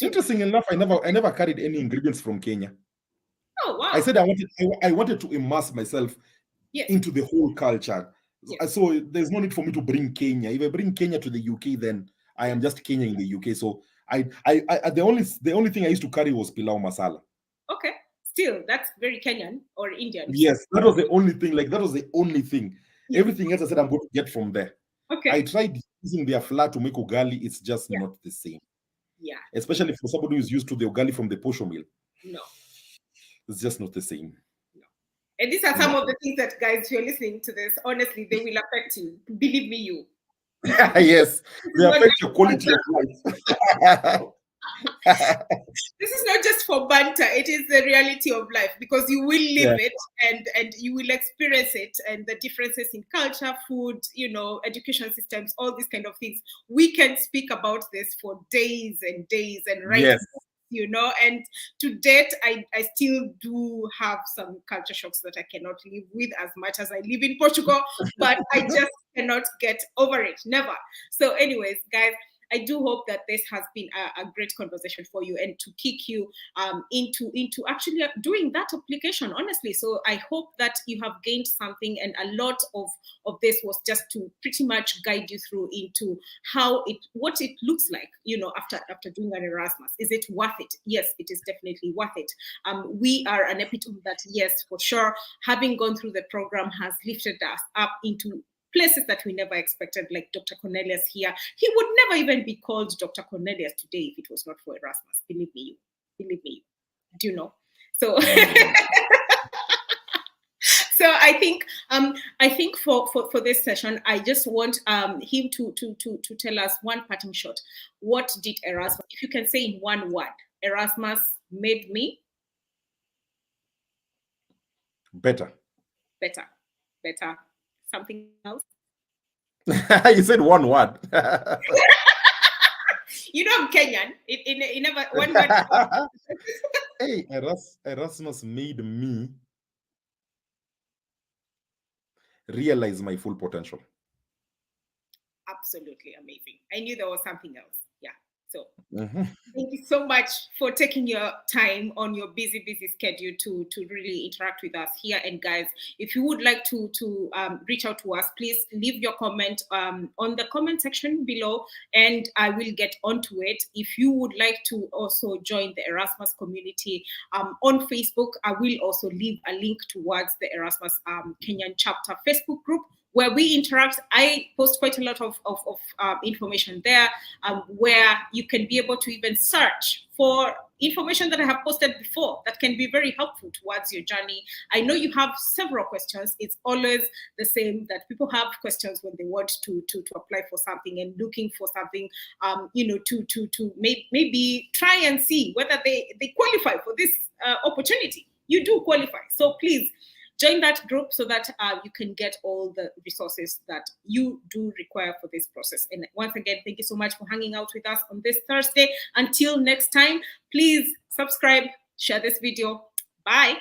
Interesting enough, I never carried any ingredients from Kenya. Oh wow! I said I wanted to immerse myself into the whole culture. Yes. So there's no need for me to bring Kenya. If I bring Kenya to the UK, then I am just Kenya in the UK. So the only thing I used to carry was pilau masala. Okay. Still, that's very Kenyan or Indian. Yes, that was the only thing. Like, that was the only thing. Yeah. Everything else I said I'm going to get from there. Okay. I tried using their flour to make ugali. It's just not the same. Yeah. Especially for somebody who's used to the ugali from the posho mill. No. It's just not the same. No. And these are some of the things that, guys, if you're listening to this, honestly, they will affect you. Believe me, you. Yes. They affect your quality of life. This is not just for banter, it is the reality of life, because you will live it and you will experience it, and the differences in culture, food, education systems, all these kind of things. We can speak about this for days and days and write books, and to date, I still do have some culture shocks that I cannot live with as much as I live in Portugal, but I just cannot get over it, never. So anyways, guys, I do hope that this has been a great conversation for you and to kick you into actually doing that application, honestly. So I hope that you have gained something, and a lot of this was just to pretty much guide you through into what it looks like, after doing an Erasmus. Is it worth it? Yes, it is definitely worth it. We are an epitome that, yes, for sure, having gone through the program has lifted us up into places that we never expected, like Dr. Cornelius here. He would never even be called Dr. Cornelius today if it was not for Erasmus. Believe me. Do you know? So, so I think for this session, I just want him to tell us one parting shot. What did Erasmus, if you can say in one word, Erasmus made me better. Something else? You said one word. I'm Kenyan. It never one word. Hey, Erasmus made me realize my full potential. Absolutely amazing. I knew there was something else. Yeah. So thank you so much for taking your time on your busy schedule to really interact with us here. And guys, if you would like to reach out to us, please leave your comment on the comment section below, and I will get onto it. If you would like to also join the Erasmus community on Facebook, I will also leave a link towards the Erasmus Kenyan chapter Facebook group, where we interact. I post quite a lot of information there, where you can be able to even search for information that I have posted before that can be very helpful towards your journey. I know you have several questions. It's always the same, that people have questions when they want to apply for something and looking for something, to maybe try and see whether they qualify for this opportunity. You do qualify. So please, join that group so that you can get all the resources that you do require for this process. And once again, thank you so much for hanging out with us on this Thursday. Until next time, please subscribe, share this video. Bye.